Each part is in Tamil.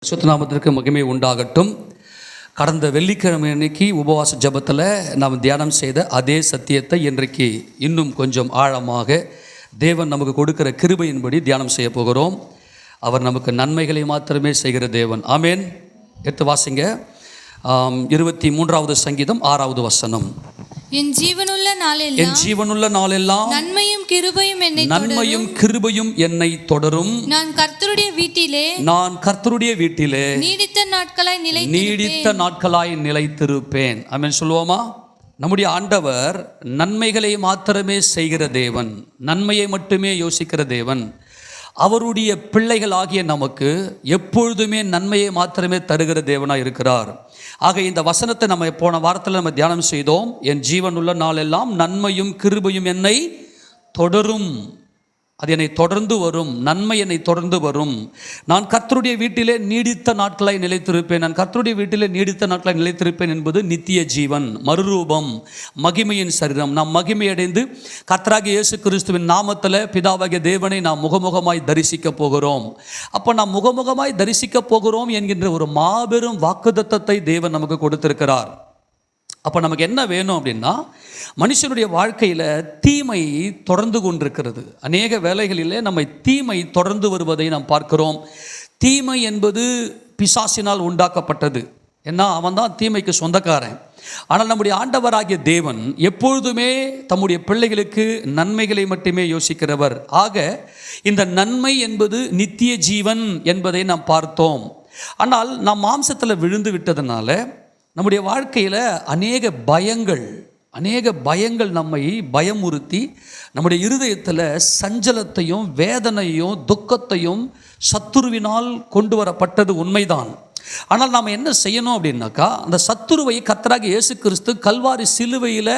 சுத்தநாமத்திற்கு மகிமை உண்டாகட்டும். கடந்த வெள்ளிக்கிழமை அன்னைக்கு உபவாச ஜபத்தில் நாம் தியானம் செய்த அதே சத்தியத்தை இன்றைக்கு இன்னும் கொஞ்சம் ஆழமாக தேவன் நமக்கு கொடுக்கிற கிருபையின்படி தியானம் செய்ய போகிறோம். அவர் நமக்கு நன்மைகளை மாத்திரமே செய்கிற தேவன். ஆமேன். எடுத்து வாசிங்க. 23வது சங்கீதம் 6வது வசனம். என் ஜீவனுள்ள நாளெல்லாம் நன்மையும் கிருபையும் என்னை தொடரும். நான் கர்த்தருடைய வீட்டிலே நீடித்த நாட்களாய் நிலைத்திருப்பேன். ஆமென் சொல்லுவோமா? நம்முடைய ஆண்டவர் நன்மைகளை மாத்திரமே செய்கிற தேவன், நன்மையை மட்டுமே யோசிக்கிற தேவன். அவருடைய பிள்ளைகள் ஆகிய நமக்கு எப்பொழுதுமே நன்மையை மாத்திரமே தருகிற தேவனாக இருக்கிறார். ஆக இந்த வசனத்தை நம்ம போன வாரத்தில் நம்ம தியானம் செய்தோம். என் ஜீவனுள்ள நாளெல்லாம் நன்மையும் கிருபையும் என்னை தொடரும். அது என்னை தொடர்ந்து வரும். நன்மை என்னை தொடர்ந்து வரும். நான் கர்த்தருடைய வீட்டிலே நீடித்த நாட்களாய் நிலைத்திருப்பேன். நான் கர்த்தருடைய வீட்டிலே நீடித்த நாட்களாய் நிலைத்திருப்பேன் என்பது நித்திய ஜீவன், மறுரூபம், மகிமையின் சரீரம். நாம் மகிமையடைந்து கர்த்தராகிய இயேசு கிறிஸ்துவின் நாமத்தில் பிதாவாகிய தேவனை நாம் முகமுகமாய் தரிசிக்க போகிறோம். அப்போ நாம் முகமுகமாய் தரிசிக்க போகிறோம் என்கின்ற ஒரு மாபெரும் வாக்குத்தத்தத்தை தேவன் நமக்கு கொடுத்திருக்கிறார். அப்போ நமக்கு என்ன வேணும் அப்படின்னா, மனுஷனுடைய வாழ்க்கையில் தீமை தொடர்ந்து கொண்டிருக்கிறது. அநேக வேளைகளிலே நம்மை தீமை தொடர்ந்து வருவதை நாம் பார்க்கிறோம். தீமை என்பது பிசாசினால் உண்டாக்கப்பட்டது. ஏன்னா அவன் தான் தீமைக்கு சொந்தக்காரன். ஆனால் நம்முடைய ஆண்டவராகிய தேவன் எப்பொழுதுமே தம்முடைய பிள்ளைகளுக்கு நன்மைகளை மட்டுமே யோசிக்கிறவர். ஆக இந்த நன்மை என்பது நித்திய ஜீவன் என்பதை நாம் பார்த்தோம். ஆனால் நாம் மாம்சத்தில் விழுந்து விட்டதுனால நம்முடைய வாழ்க்கையில் அநேக பயங்கள் நம்மை பயமுறுத்தி நம்முடைய இருதயத்தில் சஞ்சலத்தையும் வேதனையும் துக்கத்தையும் சத்துருவினால் கொண்டு வரப்பட்டது உண்மைதான். ஆனால் நாம் என்ன செய்யணும் அப்படின்னாக்கா, அந்த சத்துருவை கர்த்தராகிய இயேசு கிறிஸ்து கல்வாரி சிலுவையில்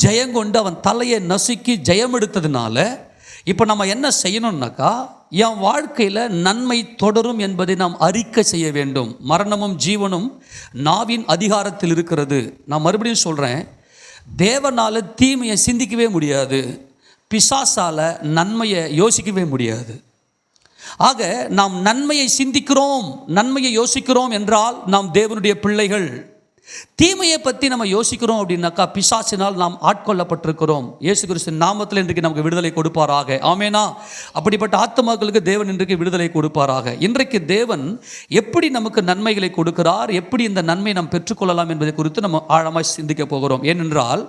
ஜெயங்கொண்டு அவன் தலையை நசுக்கி ஜெயம் எடுத்ததுனால இப்போ நம்ம என்ன செய்யணும்னாக்கா, என் வாழ்க்கையில் நன்மை தொடரும் என்பதை நாம் அறிக்கை செய்ய வேண்டும். மரணமும் ஜீவனும் நாவின் அதிகாரத்தில் இருக்கிறது. நான் மறுபடியும் சொல்கிறேன், தேவனால் தீமையை சிந்திக்கவே முடியாது, பிசாசால் நன்மையை யோசிக்கவே முடியாது. ஆக நாம் நன்மையை சிந்திக்கிறோம், நன்மையை யோசிக்கிறோம் என்றால் நாம் தேவனுடைய பிள்ளைகள். தீமையை பற்றி நம்ம யோசிக்கிறோம் அப்படின்னாக்கா பிசாசினால் நாம் ஆட்கொள்ளப்பட்டிருக்கிறோம். இயேசு கிறிஸ்து நாமத்தில் இன்றைக்கு நமக்கு விடுதலை கொடுப்பாராக. ஆமேனா? அப்படிப்பட்ட ஆத்துமாக்களுக்கு தேவன் இன்றைக்கு விடுதலை கொடுப்பாராக. இன்றைக்கு தேவன் எப்படி நமக்கு நன்மைகளை கொடுக்கிறார், எப்படி இந்த நன்மை நாம் பெற்றுக்கொள்ளலாம் என்பதை குறித்து நம்ம ஆழமாக சிந்திக்க போகிறோம். ஏனென்றால்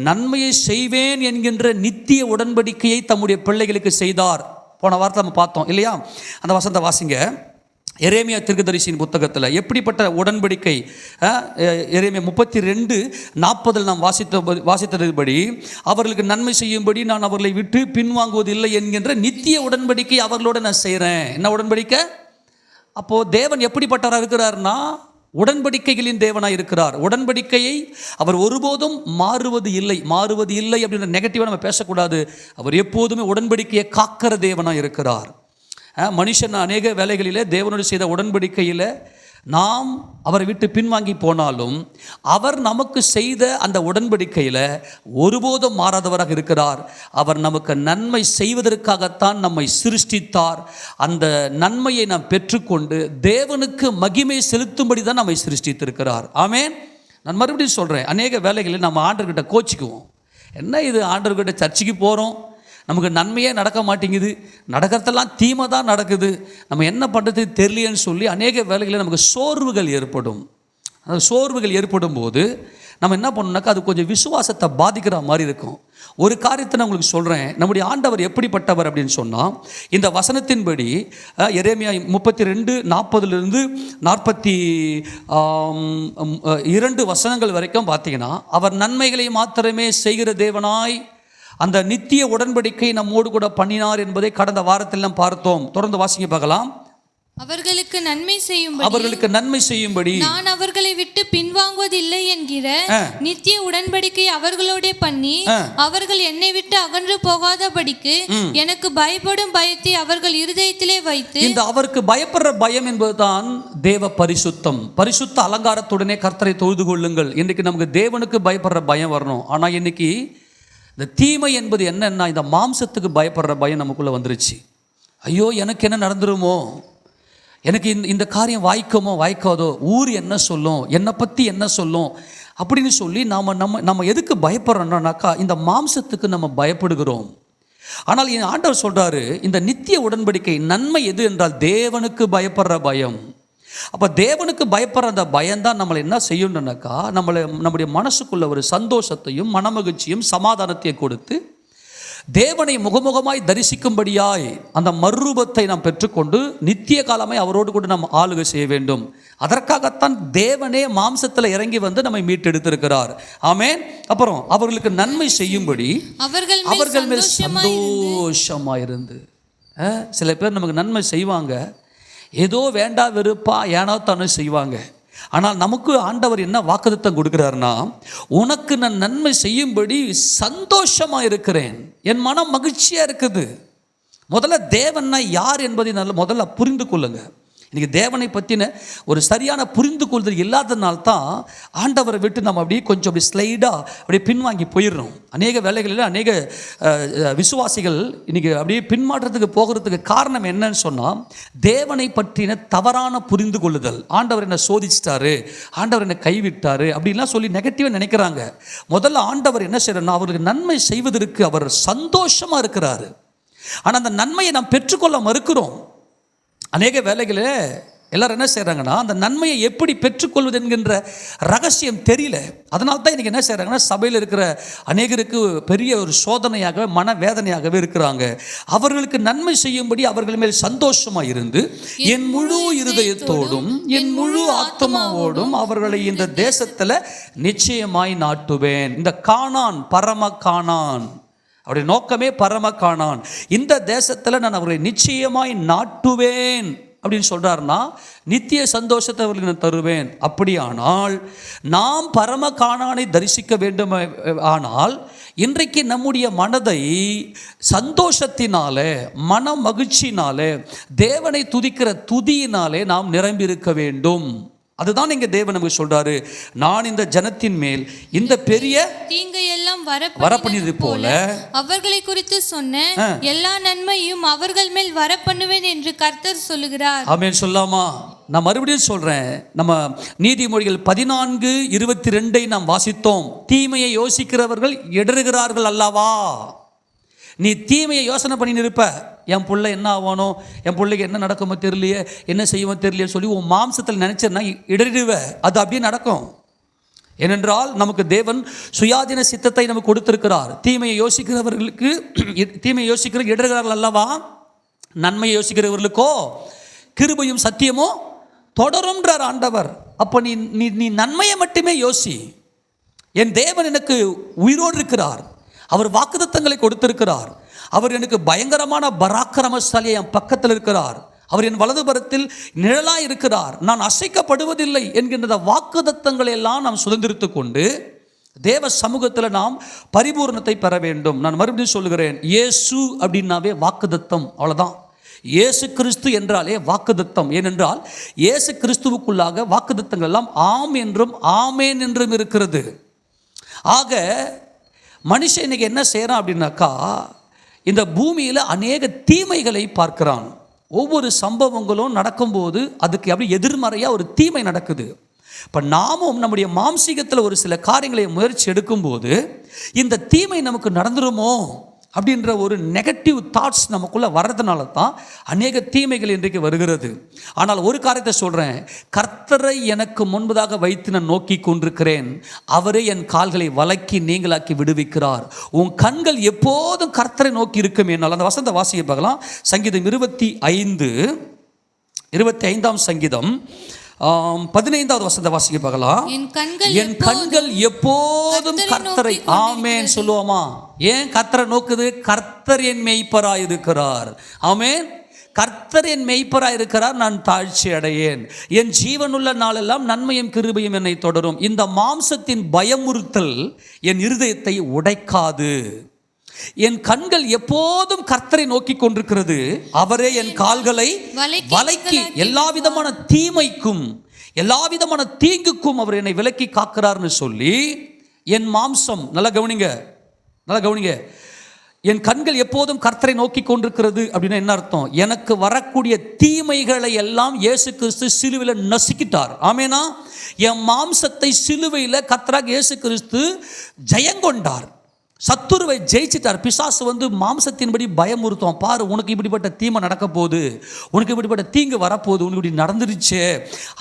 நன்மையை செய்வேன் என்கின்ற நித்திய உடன்படிக்கையை தம்முடைய பிள்ளைகளுக்கு செய்தார். போன வாரத்தில் நம்ம பார்த்தோம் இல்லையா? அந்த வசனத்தை வாசிங்க. எரேமியா தீர்க்கதரிசியின் புத்தகத்தில் எப்படிப்பட்ட உடன்படிக்கை? எரேமியா 32:40 நாம் வாசித்ததுபடி, அவர்களுக்கு நன்மை செய்யும்படி நான் அவர்களை விட்டு பின்வாங்குவதில்லை என்கின்ற நித்திய உடன்படிக்கை அவர்களோடு நான் செய்கிறேன். என்ன உடன்படிக்கை? அப்போது தேவன் எப்படிப்பட்டவராக இருக்கிறார்னா, உடன்படிக்கைகளின் தேவனாக இருக்கிறார். உடன்படிக்கையை அவர் ஒருபோதும் மாறுவது இல்லை அப்படின்ற நெகட்டிவாக நம்ம பேசக்கூடாது. அவர் எப்போதுமே உடன்படிக்கையை காக்கிற தேவனாக இருக்கிறார். மனுஷன் அநேக வேலைகளிலே தேவனோடு செய்த உடன்படிக்கையில் நாம் அவரை விட்டு பின்வாங்கி போனாலும் அவர் நமக்கு செய்த அந்த உடன்படிக்கையில் ஒருபோதும் மாறாதவராக இருக்கிறார். அவர் நமக்கு நன்மை செய்வதற்காகத்தான் நம்மை சிருஷ்டித்தார். அந்த நன்மையை நாம் பெற்றுக்கொண்டு தேவனுக்கு மகிமை செலுத்தும்படி தான் நம்மை சிருஷ்டித்திருக்கிறார். ஆமேன். நான் மறுபடியும் சொல்கிறேன், அநேக வேலைகளில் நம்ம ஆண்டவர்கிட்ட கோச்சிக்குவோம். என்ன இது, ஆண்டவர்கிட்ட சர்ச்சைக்கு போகிறோம், நமக்கு நன்மையே நடக்க மாட்டேங்குது, நடக்கிறதெல்லாம் தீமை தான் நடக்குது, நம்ம என்ன பண்ணுறது தெரியலையேன்னு சொல்லி அநேக வேலைகளில் நமக்கு சோர்வுகள் ஏற்படும். அந்த சோர்வுகள் ஏற்படும் போது நம்ம என்ன பண்ணணும்னாக்கா, அது கொஞ்சம் விசுவாசத்தை பாதிக்கிற மாதிரி இருக்கும். ஒரு காரியத்தை நான் உங்களுக்கு சொல்கிறேன். நம்முடைய ஆண்டவர் எப்படிப்பட்டவர் அப்படின்னு சொன்னால், இந்த வசனத்தின்படி எரேமியா 32:40 42 வசனங்கள் வரைக்கும் பார்த்தீங்கன்னா, அவர் நன்மைகளை மாத்திரமே செய்கிற தேவனாய் அந்த நித்திய உடன்படிக்கை நம்மோடு கூட பண்ணினார் என்பதை கடந்த வாரத்தில் நாம் பார்த்தோம். தொடர்ந்து வாசிங்க பார்க்கலாம். அவர்களுக்கு நன்மை செய்யும்படி நான் அவர்களை விட்டு பின்வாங்குவதில்லை என்கிற நித்திய உடன்படிக்கை அவர்களோட பண்ணி, அவர்கள் என்னை விட்டு அகன்று போகாதபடிக்கு எனக்கு பயப்படும் பயத்தை அவர்கள் இருதயத்திலே வைத்து. இந்த அவருக்கு பயப்படுற பயம் என்பதுதான் தேவ பரிசுத்தம். பரிசுத்த அலங்காரத்துடனே கர்த்தரை தொழுது கொள்ளுங்கள். இன்னைக்கு நமக்கு தேவனுக்கு பயப்படுற பயம் வரணும். ஆனால் இன்னைக்கு இந்த தீமை என்பது என்னன்னா, இந்த மாம்சத்துக்கு பயப்படுற பயம் நமக்குள்ளே வந்துருச்சு. ஐயோ எனக்கு என்ன நடந்துருமோ, எனக்கு இந்த காரியம் வாய்க்குமோ வாய்க்காதோ, ஊர் என்ன சொல்லும், என்னை பற்றி என்ன சொல்லும் அப்படின்னு சொல்லி நம்ம எதுக்கு பயப்படுறோம்னாக்கா இந்த மாம்சத்துக்கு நம்ம பயப்படுகிறோம். ஆனால் என் ஆண்டவர் சொல்கிறாரு, இந்த நித்திய உடன்படிக்கை நன்மை எது என்றால் தேவனுக்கு பயப்படுற பயம். அப்போ தேவனுக்கு பயப்படுற அந்த பயம்தான் நம்மளை என்ன செய்யணுன்னாக்கா நம்முடைய மனசுக்குள்ள ஒரு சந்தோஷத்தையும் மனமகிழ்ச்சியும் சமாதானத்தையும் கொடுத்து தேவனை முகமுகமாய் தரிசிக்கும்படியாய் அந்த மறுரூபத்தை நாம் பெற்றுக்கொண்டு நித்திய காலமாய் அவரோடு கூட நாம் ஆளுகை செய்ய வேண்டும். அதற்காகத்தான் தேவனே மாம்சத்தில் இறங்கி வந்து நம்மை மீட்டெடுத்திருக்கிறார். ஆமென். அப்புறம் அவர்களுக்கு நன்மை செய்யும்படி அவர்கள் மேல் சந்தோஷமாயிருந்து. சில பேர் நமக்கு நன்மை செய்வாங்க, ஏதோ வேண்டா வெறுப்பா ஏனோ தானே செய்வாங்க. ஆனால் நமக்கு ஆண்டவர் என்ன வாக்குத்தத்தம் கொடுக்கிறார்னா, உனக்கு நான் நன்மை செய்யும்படி சந்தோஷமாக இருக்கிறேன், என் மனம் மகிழ்ச்சியாக இருக்குது. முதல்ல தேவன்னா யார் என்பதை முதல்ல புரிந்து கொள்ளுங்க. இன்றைக்கி தேவனை பற்றின ஒரு சரியான புரிந்து கொள்ளுதல் இல்லாதனால்தான் ஆண்டவரை விட்டு நம்ம அப்படியே கொஞ்சம் அப்படி ஸ்லைடாக அப்படியே பின்வாங்கி போயிடுறோம். அநேக வேலைகளில் அநேக விசுவாசிகள் இன்றைக்கி அப்படியே பின்மாற்றத்துக்கு போகிறதுக்கு காரணம் என்னன்னு சொன்னால், தேவனை பற்றின தவறான புரிந்து கொள்ளுதல். ஆண்டவர் என்னை சோதிச்சிட்டாரு, ஆண்டவர் என்னை கைவிட்டாரு அப்படின்லாம் சொல்லி நெகட்டிவாக நினைக்கிறாங்க. முதல்ல ஆண்டவர் என்ன செய்யறன்னா, அவருக்கு நன்மை செய்வதற்கு அவர் சந்தோஷமாக இருக்கிறாரு. ஆனால் அந்த நன்மையை நாம் பெற்றுக்கொள்ள மறுக்கிறோம். அநேக வேலைகளில் எல்லாரும் என்ன செய்கிறாங்கன்னா, அந்த நன்மையை எப்படி பெற்றுக்கொள்வது என்கின்ற ரகசியம் தெரியல. அதனால தான் இன்றைக்கி என்ன செய்கிறாங்கன்னா, சபையில் இருக்கிற அநேகருக்கு பெரிய ஒரு சோதனையாகவே மனவேதனையாகவே இருக்கிறாங்க. அவர்களுக்கு நன்மை செய்யும்படி அவர்கள் மேல் சந்தோஷமாக இருந்து என் முழு இருதயத்தோடும் என் முழு ஆத்மாவோடும் அவர்களை இந்த தேசத்தில் நிச்சயமாய் நாட்டுவேன். இந்த கானான் பரம கானான், அவருடைய நோக்கமே பரம கானான். இந்த தேசத்தில் நான் அவர்களை நிச்சயமாய் நாட்டுவேன் அப்படின்னு சொல்கிறாருன்னா, நித்திய சந்தோஷத்தை அவர்களுக்கு நான் தருவேன். அப்படியானால் நாம் பரம கானானை தரிசிக்க வேண்டும். ஆனால் இன்றைக்கு நம்முடைய மனதை சந்தோஷத்தினாலே மன மகிழ்ச்சினாலே தேவனை துதிக்கிற துதியினாலே நாம் நிரம்பி இருக்க வேண்டும். அதுதான் இங்கே தேவன் நமக்கு சொல்றாரு, நான் இந்த ஜனத்தின் மேல் இந்த பெரிய தீங்கை எல்லாம் வரப்பண்ணியது போல அவர்களை குறித்து சொன்ன எல்லா நன்மையும் அவர்கள் மேல் வரப்பண்ணுவேன் என்று கர்த்தர் சொல்லுகிறார். ஆமென். சொல்லாமா? நான் மறுபடியும் சொல்றேன். நம்ம நீதிமொழிகள் 14:22 நாம் வாசித்தோம். தீமையை யோசிக்கிறவர்கள் இடறுகிறார்கள் அல்லவா? நீ தீமையை யோசனை பண்ணி இருப்ப, என் பிள்ளை என்ன ஆகணும், என் பிள்ளைக்கு என்ன நடக்குமோ தெரியலையே, என்ன செய்யுமோ தெரியலையே சொல்லி உன் மாம்சத்தில் நினைச்சேன்னா இடறிடுவ. அது அப்படியே நடக்கும். ஏனென்றால் நமக்கு தேவன் சுயாதீன சித்தத்தை நமக்கு கொடுத்திருக்கிறார். தீமையை யோசிக்கிறவர்களுக்கு தீமையை யோசிக்கிற இடறுகிறார்கள் அல்லவா? நன்மையை யோசிக்கிறவர்களுக்கோ கிருபையும் சத்தியமோ தொடரும்ன்றார் ஆண்டவர். அப்போ நீ நன்மையை மட்டுமே யோசி. என் தேவன் எனக்கு உயிரோடு இருக்கிறார், அவர் வாக்குத்தத்தங்களை கொடுத்திருக்கிறார், அவர் எனக்கு பயங்கரமான பராக்கிரமசாலி என் பக்கத்தில் இருக்கிறார், அவர் என் வலதுபுறத்தில் நிழலாய் இருக்கிறார், நான் அசைக்கப்படுவதில்லை என்கின்ற வாக்குத்தத்தங்களை எல்லாம் நாம் சுதந்திரித்து கொண்டு தேவ சமூகத்தில் நாம் பரிபூர்ணத்தை பெற வேண்டும். நான் மறுபடியும் சொல்லுகிறேன், இயேசு அப்படின்னாவே வாக்குத்தத்தம், அவ்வளோதான். இயேசு கிறிஸ்து என்றாலே வாக்குத்தத்தம். ஏனென்றால் இயேசு கிறிஸ்துவுக்குள்ளாக வாக்குத்தத்தங்கள் எல்லாம் ஆம் என்றும் ஆமேன் என்றும் இருக்கிறது. ஆக மனுஷன் இன்னைக்கு என்ன செய்கிறான் அப்படின்னாக்கா, இந்த பூமியில் அநேக தீமைகளை பார்க்கிறான். ஒவ்வொரு சம்பவங்களும் நடக்கும்போது அதுக்கு அப்படி எதிர்மறையாக ஒரு தீமை நடக்குது. இப்போ நாமும் நம்முடைய மாம்சீகத்தில் ஒரு சில காரியங்களை முயற்சி எடுக்கும்போது இந்த தீமை நமக்கு நடந்துருமோ அப்படின்ற ஒரு நெகட்டிவ் தாட்ஸ் நமக்குள்ளே வர்றதுனால தான் அநேக தீமைகள் இன்றைக்கு வருகிறது. ஆனால் ஒரு காரியத்தை சொல்கிறேன், கர்த்தரை எனக்கு முன்பதாக வைத்து நான் நோக்கி கொண்டிருக்கிறேன், அவரே என் கால்களை வளைக்கி நீங்களாக்கி விடுவிக்கிறார். உன் கண்கள் எப்போதும் கர்த்தரை நோக்கி இருக்கும். என்னால் அந்த வசந்த வாசிக்க பார்க்கலாம். சங்கீதம் 25ஆம் சங்கீதம் 15வது வசனத்தை வாசிக்க பார்க்கலாம். என் கண்கள் எப்போதும் கர்த்தரை, ஆமேன் சொல்லுவோமா? ஏன் கர்த்தரை நோக்குது? கர்த்தர் என் மேய்ப்பராய் இருக்கிறார். ஆமேன். கர்த்தர் என் மேய்ப்பராய் இருக்கிறார், நான் தாழ்ச்சி அடையேன். என் ஜீவனுள்ள நாளெல்லாம் நன்மையும் கிருபையும் என்னை தொடரும். இந்த மாம்சத்தின் பயமுறுத்தல் என் இருதயத்தை உடைக்காது. என் கண்கள் எப்போதும் கர்த்தரை நோக்கி கொண்டிருக்கிறது, அவரே என் கால்களை வளைக்கி எல்லா விதமான தீமைக்கும் எல்லா விதமான தீங்குக்கும் அவர் என்னை விலக்கி காக்கிறார்னு சொல்லி, என் மாம்சம், நல்லா கவனிங்க, என் கண்கள் எப்போதும் கர்த்தரை நோக்கி கொண்டிருக்கிறது அப்படின்னா என்ன அர்த்தம்? எனக்கு வரக்கூடிய தீமைகளை எல்லாம் இயேசு கிறிஸ்து சிலுவையில் நசுக்கிட்டார். ஆமேனா? என் மாம்சத்தை சிலுவையில் கர்த்தராக இயேசு கிறிஸ்து ஜெயங்கொண்டார், சத்துருவை ஜெயிச்சிட்டார். பிசாசு வந்து மாம்சத்தின்படி பயமுறுத்தும். பாரு, உனக்கு இப்படிப்பட்ட தீமை நடக்க போகுது, உனக்கு இப்படிப்பட்ட தீங்கு வரப்போகுது, உனக்கு இப்படி நடந்துருச்சு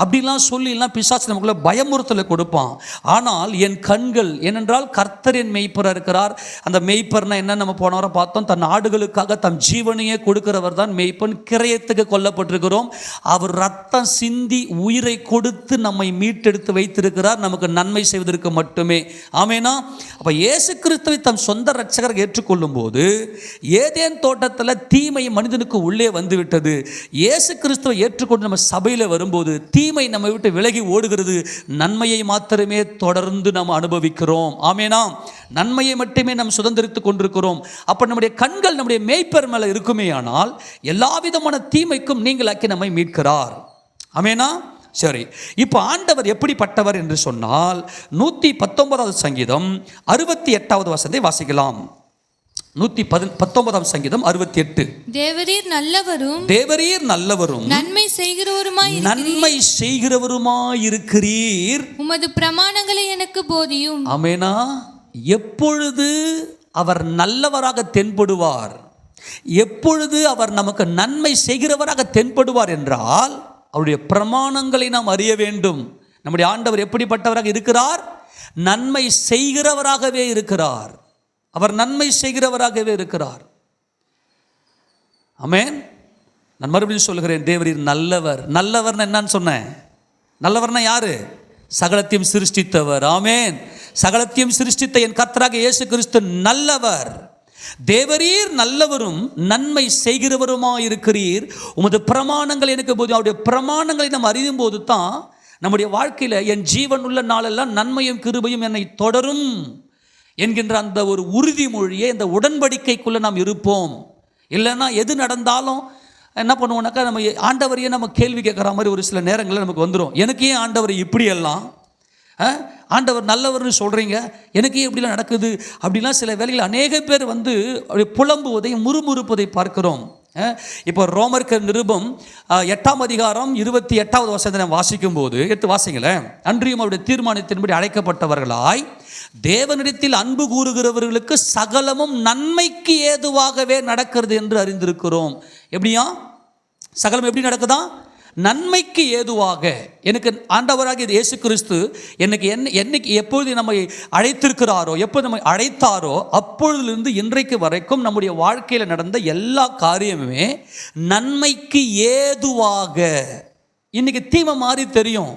அப்படிலாம் சொல்லிலாம் பிசாசு நமக்குள்ள பயமுறுத்தலை கொடுப்பான். ஆனால் என் கண்கள், ஏனென்றால் கர்த்தர் என் மெய்ப்பராக இருக்கிறார். அந்த மெய்ப்பர்னா என்ன நம்ம போன வாரம் பார்த்தோம். தன் ஆடுகளுக்காக தம் ஜீவனையே கொடுக்கிறவர் தான் மெய்ப்பன். கிரயத்துக்கு கொல்லப்பட்டிருக்கிறோம். அவர் ரத்தம் சிந்தி உயிரை கொடுத்து நம்மை மீட்டெடுத்து வைத்திருக்கிறார், நமக்கு நன்மை செய்வதற்கு மட்டுமே. ஆமேனா? அப்போ இயேசு கிறிஸ்துவை தம் சொந்த ரட்சகரை ஏற்றுக்கொள்ளும் போது ஏதேன் தோட்டத்தில் தீமை மனிதனுக்கு உள்ளே வந்துவிட்டது. இயேசு கிறிஸ்துவை ஏற்றுக்கொண்டு நம்ம சபையில் வரும்போது தீமை நம்ம விட்டு விலகி ஓடுகிறது. நன்மையை மாத்திரமே தொடர்ந்து நாம் அனுபவிக்கிறோம். ஆமேனா? நன்மையை மட்டுமே நாம் சுதந்திரித்துக் கொண்டிருக்கிறோம். அப்போ நம்முடைய கண்கள் நம்முடைய மேய்ப்பர் மேலே இருக்குமே ஆனால் எல்லா விதமான தீமைக்கும் நீங்களாக்கி நம்மை மீட்கிறார். ஆமேனா? சரி, இப்போ ஆண்டவர் எப்படிப்பட்டவர் என்று சொன்னால் 119வது சங்கீதம் 68வது வசனத்தை வாசிக்கலாம். 119ஆம் சங்கீதம் 68. தேவரீர் நல்லவரும், தேவரீர் நல்லவரும், நன்மை செய்கிறவருமாய் இருக்கிறீர். உமது பிரமாணங்களை எனக்கு போதியும். ஆமெனா? எப்பொழுது அவர் நல்லவராக தென்படுவார், எப்பொழுது அவர் நமக்கு நன்மை செய்கிறவராக தென்படுவார் என்றால் அவருடைய பிரமாணங்களை நாம் அறிய வேண்டும். நம்முடைய ஆண்டவர் எப்படிப்பட்டவராக இருக்கிறார்? நன்மை செய்கிறவராகவே இருக்கிறார். அவர் நன்மை செய்கிறவராகவே இருக்கிறார். ஆமென். நான் மறுபடியும் சொல்கிறேன், தேவரீர் நல்லவர். நல்லவர்னு என்னன்னு சொன்னேன்? நல்லவர்னா யாரு? சகலத்தையும் சிருஷ்டித்தவர். ஆமென். சகலத்தையும் சிருஷ்டித்த என் கர்த்தராகிய இயேசு கிறிஸ்து நல்லவர். தேவரீர் நல்லவரும் நன்மை செய்கிறவருமாய் இருக்கிறீர். உமது பிரமாணங்கள் எனக்கு போது. அவருடைய பிரமாணங்களை நாம் அறியும் போது தான் நம்முடைய வாழ்க்கையில் என் ஜீவன் உள்ள நாளெல்லாம் நன்மையும் கிருபையும் என்னை தொடரும் என்கின்ற அந்த ஒரு உறுதிமொழியை, இந்த உடன்படிக்கைக்குள்ளே நாம் இருப்போம். இல்லைன்னா எது நடந்தாலும் என்ன பண்ணுவோம்னாக்கா, நம்ம ஆண்டவரையே நம்ம கேள்வி கேட்குற மாதிரி ஒரு சில நேரங்களில் நமக்கு வந்துடும். எனக்கு ஏன் ஆண்டவர் இப்படியெல்லாம், ஆண்டவர் நல்லவர்னு சொல்கிறீங்க, எனக்கு எப்படிலாம் நடக்குது அப்படிலாம் சில வேளைகளில் அநேக பேர் வந்து புலம்புவதை, முறுமுறுப்பதை பார்க்கிறோம். இப்போ ரோமர்கள் நிருபம் 8ஆம் அதிகாரம் 28வது வசனத்தை வாசிக்கும் போது, எடுத்து வாசிங்களேன். அன்றியும் அவருடைய தீர்மானத்தின்படி அழைக்கப்பட்டவர்களாய் தேவனிடத்தில் அன்பு கூறுகிறவர்களுக்கு சகலமும் நன்மைக்கு ஏதுவாகவே நடக்கிறது என்று அறிந்திருக்கிறோம். எப்படியா சகலம் எப்படி நடக்குதா? நன்மைக்கு ஏதுவாக. எனக்கு ஆண்டவராகிய இயேசு கிறிஸ்து என்னைக்கு எப்பொழுது நம்மை அழைத்திருக்கிறாரோ, எப்போது நம்மை அழைத்தாரோ அப்பொழுதிலிருந்து இன்றைக்கு வரைக்கும் நம்முடைய வாழ்க்கையில் நடந்த எல்லா காரியமுமே நன்மைக்கு ஏதுவாக. இன்னைக்கு தீமை மாதிரி தெரியும்,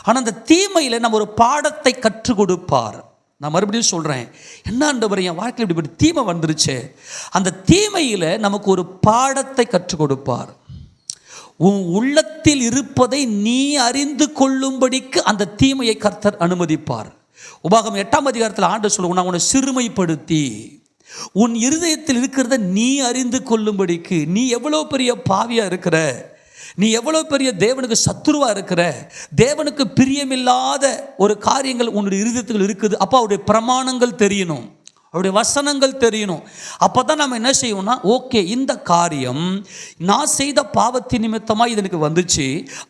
ஆனால் அந்த தீமையில் நம்ம ஒரு பாடத்தை கற்றுக் கொடுப்பார். நான் மறுபடியும் சொல்கிறேன், என்ன ஆண்டவரே என் வாழ்க்கையில் இப்படி தீமை வந்துருச்சு, அந்த தீமையில் நமக்கு ஒரு பாடத்தை கற்றுக் கொடுப்பார். உன் உள்ளத்தில் இருப்பதை நீ அறிந்து கொள்ளும்படிக்கு அந்த தீமையை கர்த்தர் அனுமதிப்பார். உபாகமம் 8ஆம் அதிகாரத்தில் ஆண்டு சொல்லுவோம், நான் உன்னை சிறுமைப்படுத்தி உன் இருதயத்தில் இருக்கிறத நீ அறிந்து கொள்ளும்படிக்கு. நீ எவ்வளோ பெரிய பாவியாக இருக்கிற, நீ எவ்வளோ பெரிய தேவனுக்கு சத்துருவாக இருக்கிற, தேவனுக்கு பிரியமில்லாத ஒரு காரியங்கள் உன்னுடைய இருதயத்தில் இருக்குது. அப்போ அவருடைய பிரமாணங்கள் தெரியணும், அவருடைய வசனங்கள் தெரியணும். அப்போ தான் நம்ம என்ன செய்வோம்னா, ஓகே இந்த காரியம் நான் செய்த பாவத்தின் நிமித்தமாக இது எனக்கு வந்துச்சு,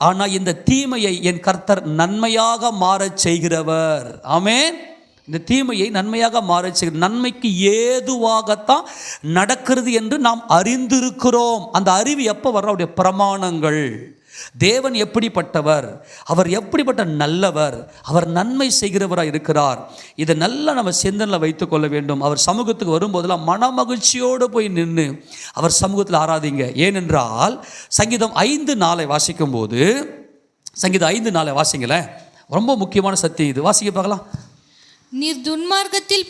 ஆனால் இந்த தீமையை என் கர்த்தர் நன்மையாக மாறச் செய்கிறவர். ஆமென். இந்த தீமையை நன்மையாக மாறச் செய்கிற, நன்மைக்கு ஏதுவாகத்தான் நடக்கிறது என்று நாம் அறிந்திருக்கிறோம். அந்த அறிவு எப்போ வர? அவருடைய பிரமாணங்கள். தேவன் எப்படிப்பட்டவர், அவர் எப்படிப்பட்ட நல்லவர், அவர் நன்மை செய்கிறவராக இருக்கிறார். இதை நல்லா நம்ம சிந்தனையில் வைத்துக் கொள்ள வேண்டும். அவர் சமூகத்துக்கு வரும்போதெல்லாம் மன மகிழ்ச்சியோடு போய் நின்று அவர் சமூகத்தில் ஆராதிங்க. ஏனென்றால் சங்கீதம் 5:4 வாசிக்கும் போது, சங்கீதம் 5:4 வாசிங்களேன், ரொம்ப முக்கியமான சத்தியம் இது. வாசிக்க பார்க்கலாம். நீர் துன்மார்க்கத்தில்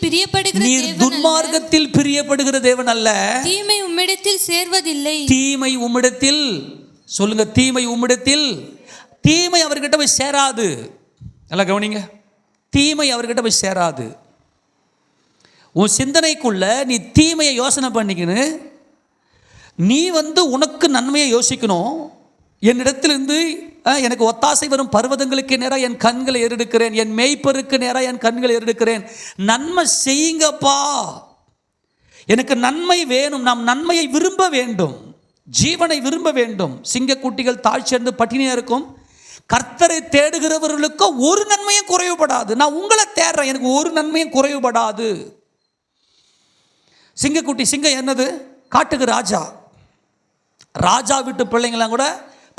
பிரியப்படுகிற தேவன் அல்ல. தீமை உம்மிடத்தில் சேர்வதில்லை. தீமை உம்மிடத்தில், சொல்லுங்க, தீமை உம்மிடத்தில். தீமை அவர்கிட்ட போய் சேராது. நல்லா கவனிங்க, தீமை அவர்கிட்ட போய் சேராது. உன் சிந்தனைக்குள்ள நீ தீமையை யோசனை பண்ணிக்கின்னு நீ உனக்கு நன்மையை யோசிக்கணும். என்னிடத்திலிருந்து எனக்கு ஒத்தாசை வரும் பர்வதங்களுக்கு நேராக என் கண்களை ஏறெடுக்கிறேன், என் மேய்ப்பருக்கு நேராக என் கண்களை ஏறெடுக்கிறேன். நன்மை செய்யுங்கப்பா. எனக்கு நன்மை வேணும், நாம் நன்மையை விரும்ப வேண்டும், ஜீவனை விரும்ப வேண்டும். சிங்கக்குட்டிகள் தாழ் சேர்ந்து பட்டினியாக இருக்கும். கர்த்தரை தேடுகிறவர்களுக்கு ஒரு நன்மையும் குறைவுபடாது. நான் உங்களை தேடுறேன், எனக்கு ஒரு நன்மையும் குறைவுபடாது. சிங்கக்குட்டி, சிங்கம் என்னது? காட்டுக்கு ராஜா. ராஜா வீட்டு பிள்ளைங்களாம் கூட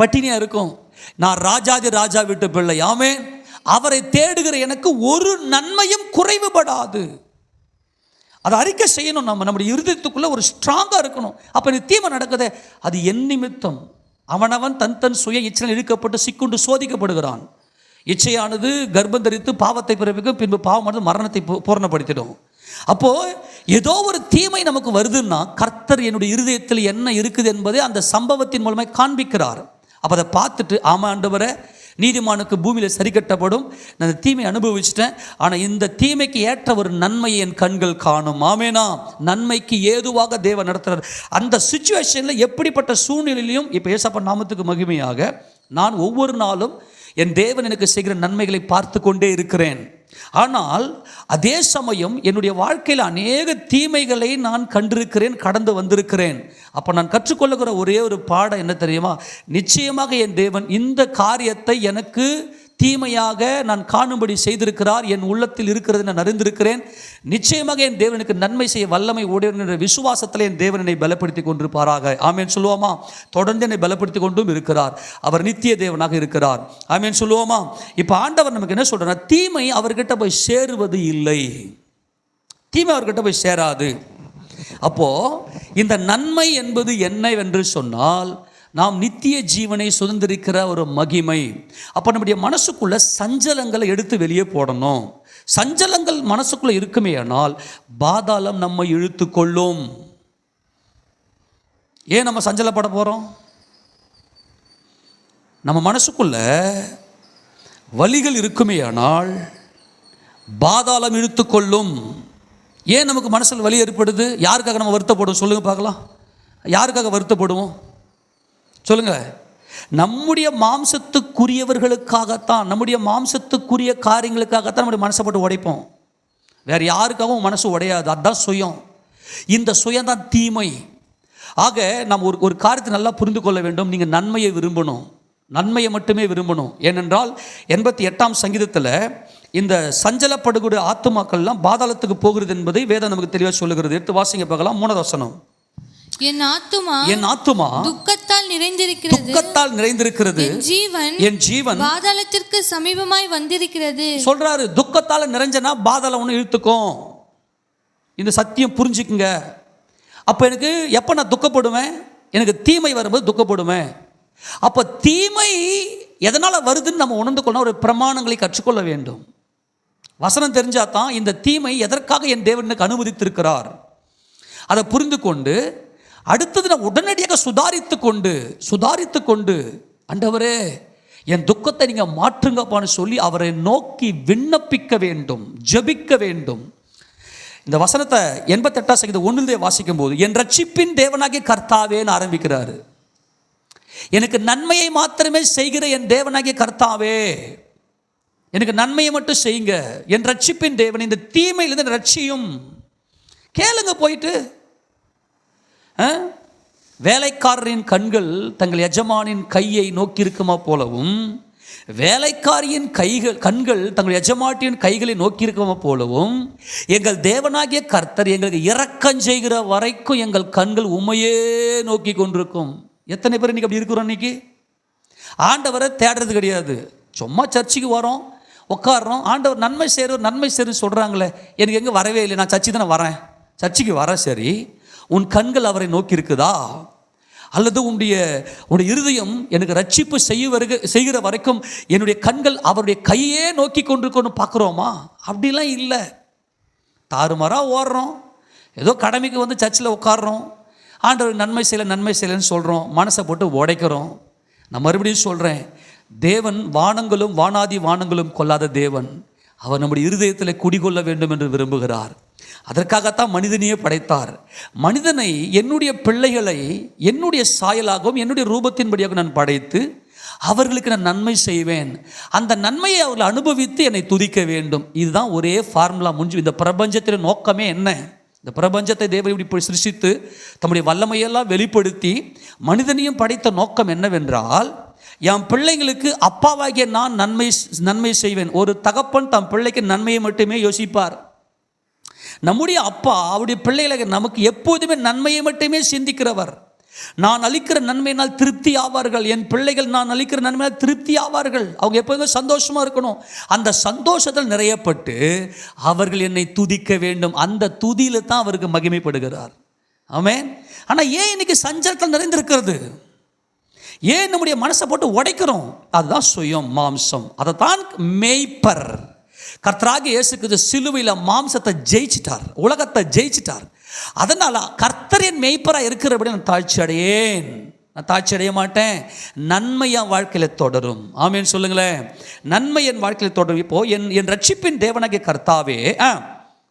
பட்டினியாக இருக்கும். நான் ராஜாதி ராஜா வீட்டு பிள்ளை, ஆமென். அவரை தேடுகிற எனக்கு ஒரு நன்மையும் குறைவுபடாது. அதை அறிக்கை செய்யணும். நம்முடைய இருதயத்துக்குள்ளே ஒரு ஸ்ட்ராங்காக இருக்கணும். அப்போ இந்த தீமை நடக்குது, அது என் நிமித்தம். அவனவன் தன் தன் சுய இச்சையில் இழுக்கப்பட்டு சிக்குண்டு சோதிக்கப்படுகிறான். இச்சையானது கர்ப்பம் தரித்து பாவத்தை பிறப்பிக்கும், பின்பு பாவமானது மரணத்தை பூரணப்படுத்திடும். அப்போது ஏதோ ஒரு தீமை நமக்கு வருதுன்னா கர்த்தர் என்னுடைய இருதயத்தில் என்ன இருக்குது என்பதை அந்த சம்பவத்தின் மூலமாக காண்பிக்கிறார். அப்போ அதை பார்த்துட்டு, ஆமாம் ஆண்டவரே, நீதிமானுக்கு பூமியில் சரி கட்டப்படும், நான் இந்த தீமையை அனுபவிச்சிட்டேன், ஆனால் இந்த தீமைக்கு ஏற்ற ஒரு நன்மையை என் கண்கள் காணும். ஆமேனா? நன்மைக்கு ஏதுவாக தேவன் நடத்துகிறார். அந்த சிச்சுவேஷனில் எப்படிப்பட்ட சூழ்நிலையிலையும், இப்போ ஏசப்பா நாமத்துக்கு மகிமையாக, நான் ஒவ்வொரு நாளும் என் தேவன் எனக்கு செய்கிற நன்மைகளை பார்த்து கொண்டே இருக்கிறேன். ஆனால் அதே சமயம் என்னுடைய வாழ்க்கையில் அநேக தீமைகளை நான் கண்டிருக்கிறேன், கடந்து வந்திருக்கிறேன். அப்போ நான் கற்றுக்கொள்ளுகிற ஒரே ஒரு பாடம் என்ன தெரியுமா? நிச்சயமாக என் தேவன் இந்த காரியத்தை எனக்கு தீமையாக நான் காணும்படி செய்திருக்கிறார், என் உள்ளத்தில் இருக்கிறது நான் அறிந்திருக்கிறேன். நிச்சயமாக என் தேவனுக்கு நன்மை செய்ய வல்லமை உடையவன் என்ற விசுவாசத்தில் என் தேவன் என்னை பலப்படுத்தி கொண்டிருப்பாராக. ஆமேன் சொல்லுவோமா? தொடர்ந்து என்னை பலப்படுத்தி கொண்டும் இருக்கிறார். அவர் நித்திய தேவனாக இருக்கிறார். ஆமேன் சொல்லுவோமா? இப்போ ஆண்டவர் நமக்கு என்ன சொல்கிறார்? தீமை அவர்கிட்ட போய் சேருவது இல்லை, தீமை அவர்கிட்ட போய் சேராது. அப்போது இந்த நன்மை என்பது என்னவென்று சொன்னால், நாம் நித்திய ஜீவனை சுதந்திரிக்கிற ஒரு மகிமை. அப்போ நம்முடைய மனசுக்குள்ள சஞ்சலங்களை எடுத்து வெளியே போடணும். சஞ்சலங்கள் மனசுக்குள்ள இருக்குமே ஆனால் பாதாளம் நம்மை இழுத்து கொள்ளும். ஏன் நம்ம சஞ்சலப்பட போகிறோம்? நம்ம மனசுக்குள்ள வலிகள் இருக்குமே ஆனால் பாதாளம் இழுத்து கொள்ளும். ஏன் நமக்கு மனசில் வலி ஏற்படுது? யாருக்காக நம்ம வருத்தப்படுவோம்? சொல்லுங்கள் பார்க்கலாம். யாருக்காக வருத்தப்படுவோம்? சொல்லுங்க. நம்முடைய மாம்சத்துக்குரியவர்களுக்காகத்தான், நம்முடைய மாம்சத்துக்குரிய காரியங்களுக்காகத்தான் நம்முடைய மனசை போட்டு உடைப்போம். வேறு யாருக்காகவும் மனசு உடையாது. அதுதான் சுயம். இந்த சுயம் தான் தீமை. ஆக நாம் ஒரு காரியத்தை நல்லா புரிந்து கொள்ள வேண்டும். நீங்கள் நன்மையை விரும்பணும், நன்மையை மட்டுமே விரும்பணும். ஏனென்றால் 88ஆம் சங்கீதத்தில் இந்த சஞ்சலப்படுகிற ஆத்துமாக்கள்லாம் பாதாளத்துக்கு போகிறது என்பதை வேதம் நமக்கு தெளிவாக சொல்லுகிறது. எடுத்து வாசிங்க பார்க்கலாம். 3வது வசனம். என் ஆத்துமா துக்கத்தால் நிறைந்திருக்கிறது, என் ஜீவன் பாதாளத்திற்கு சமீபமாய் வந்திருக்கிறது. சொல்றாரு, துக்கத்தால் நிறைஞ்சனா பாதாளம் ஒன்று இழுத்துக்கும். இந்த சத்தியம் புரிஞ்சுக்குங்க. அப்போ எனக்கு எப்போ நான் துக்கப்படுவேன்? எனக்கு தீமை வரும்போது துக்கப்படுவேன். அப்போ தீமை எதனால் வருதுன்னு நம்ம உணர்ந்து கொள்ள ஒரு பிரமாணங்களை கற்றுக்கொள்ள வேண்டும். வசனம் தெரிஞ்சாதான் இந்த தீமை எதற்காக என் தேவனுக்கு அனுமதித்திருக்கிறார் அதை புரிந்து கொண்டு, அடுத்தது நான் உடனடியாக சுதாரித்து கொண்டு ஆண்டவரே என் துக்கத்தை நீங்கள் மாற்றுங்கப்பான்னு சொல்லி அவரை நோக்கி விண்ணப்பிக்க வேண்டும், ஜெபிக்க வேண்டும். இந்த வசனத்தை 88ஆம் சங்கீதம் 1 வாசிக்கும் போது, என் ரட்சிப்பின் தேவனாகிய கர்த்தாவேன்னு ஆரம்பிக்கிறாரு. எனக்கு நன்மையை மாத்திரமே செய்கிற என் தேவனாகிய கர்த்தாவே, எனக்கு நன்மையை மட்டும் செய்யுங்க. என் ரட்சிப்பின் தேவன், இந்த தீமையிலிருந்து ரட்சியும். கேளுங்க போயிட்டு. வேலைக்காரரின் கண்கள் தங்கள் எஜமானின் கையை நோக்கி இருக்குமா போலவும், வேலைக்காரியின் கண்கள் தங்கள் எஜமாட்டியின் கைகளை நோக்கி இருக்குமா போலவும், எங்கள் தேவனாகிய கர்த்தர் எங்களுக்கு இரக்கம் செய்கிற வரைக்கும் எங்கள் கண்கள் உண்மையே நோக்கி கொண்டிருக்கும். எத்தனை பேர் இன்னைக்கு அப்படி இருக்கிறோம்? இன்னைக்கு ஆண்டவரை தேடுறது கிடையாது. சும்மா சர்ச்சுக்கு வரோம், உட்காடுறோம். ஆண்டவர் நன்மை செய்கிறன்னு சொல்கிறாங்களே, எனக்கு எங்கே வரவே இல்லை, நான் சர்ச்சுக்கு தானே வரேன், சர்ச்சுக்கு வரேன். சரி, உன் கண்கள் அவரை நோக்கி இருக்குதா? அல்லது உன்னுடைய இருதயம் எனக்கு ரட்சிப்பு செய்கிற வரைக்கும் என்னுடைய கண்கள் அவருடைய கையே நோக்கி கொண்டிருக்கணும் பார்க்குறோமா? அப்படிலாம் இல்லை. தாறுமாறாக ஓடுறோம், ஏதோ கடமைக்கு வந்து சர்ச்சில் உட்காடுறோம், ஆண்டவர் நன்மை செய்யலைன்னு சொல்கிறோம், மனசை போட்டு உடைக்கிறோம். நான் மறுபடியும் சொல்கிறேன், தேவன் வானங்களும் வானாதி வானங்களும் கொள்ளாத தேவன். அவர் நம்முடைய இருதயத்தில் குடிகொள்ள வேண்டும் என்று விரும்புகிறார். அதற்காகத்தான் மனிதனையே படைத்தார். மனிதனை, என்னுடைய பிள்ளைகளை என்னுடைய சாயலாகவும் என்னுடைய ரூபத்தின்படியாக நான் படைத்து அவர்களுக்கு நான் நன்மை செய்வேன். அந்த நன்மையை அவர்கள் அனுபவித்து என்னை துதிக்க வேண்டும். இதுதான் ஒரே ஃபார்முலா. இந்த பிரபஞ்சத்தின் நோக்கமே என்ன? இந்த பிரபஞ்சத்தை தேவன் இப்படி சிருஷ்டித்து தம்முடைய வல்லமையெல்லாம் வெளிப்படுத்தி மனிதனையும் படைத்த நோக்கம் என்னவென்றால், என் பிள்ளைங்களுக்கு அப்பாவாகிய நான் நன்மை செய்வேன். ஒரு தகப்பன் தம் பிள்ளைக்கு நன்மையை மட்டுமே யோசிப்பார். நம்முடைய அப்பா அவருடைய பிள்ளைகளை நமக்கு எப்போதுமே நன்மையை மட்டுமே சிந்திக்கிறவர். நான் அளிக்கிற நன்மையினால் திருப்தி ஆவார்கள், என் பிள்ளைகள் நான் அளிக்கிற நன்மையினால் திருப்தி ஆவார்கள். அவங்க எப்போதுமே சந்தோஷமாக இருக்கணும். அந்த சந்தோஷத்தில் நிறையப்பட்டு அவர்கள் என்னை துதிக்க வேண்டும். அந்த துதியில் தான் அவருக்கு மகிமைப்படுகிறார். ஆமென். ஆனால் ஏன் இன்னைக்கு சஞ்சலத்தில் நிறைந்திருக்கிறது? ஏன் நம்முடைய மனசை போட்டு உடைக்கிறோம்? அதுதான் சுயம் மாம்சம். அதை தான் மேய்ப்பர் கர்த்தராகிய இயேசு கிறிஸ்து சிலுவையில் மாம்சத்தை ஜெயிச்சிட்டார், உலகத்தை ஜெயிச்சிட்டார். அதனால் கர்த்தர் என் மேய்ப்பராக இருக்கிறபடி நான் தாழ்ச்சி அடையேன், நான் தாழ்ச்சி அடைய மாட்டேன். நன்மை என் வாழ்க்கையில் தொடரும். ஆமேன் சொல்லுங்களேன். நன்மை என் வாழ்க்கையில் தொடரும். இப்போ என் ரட்சிப்பின் தேவனாகிய கர்த்தாவே,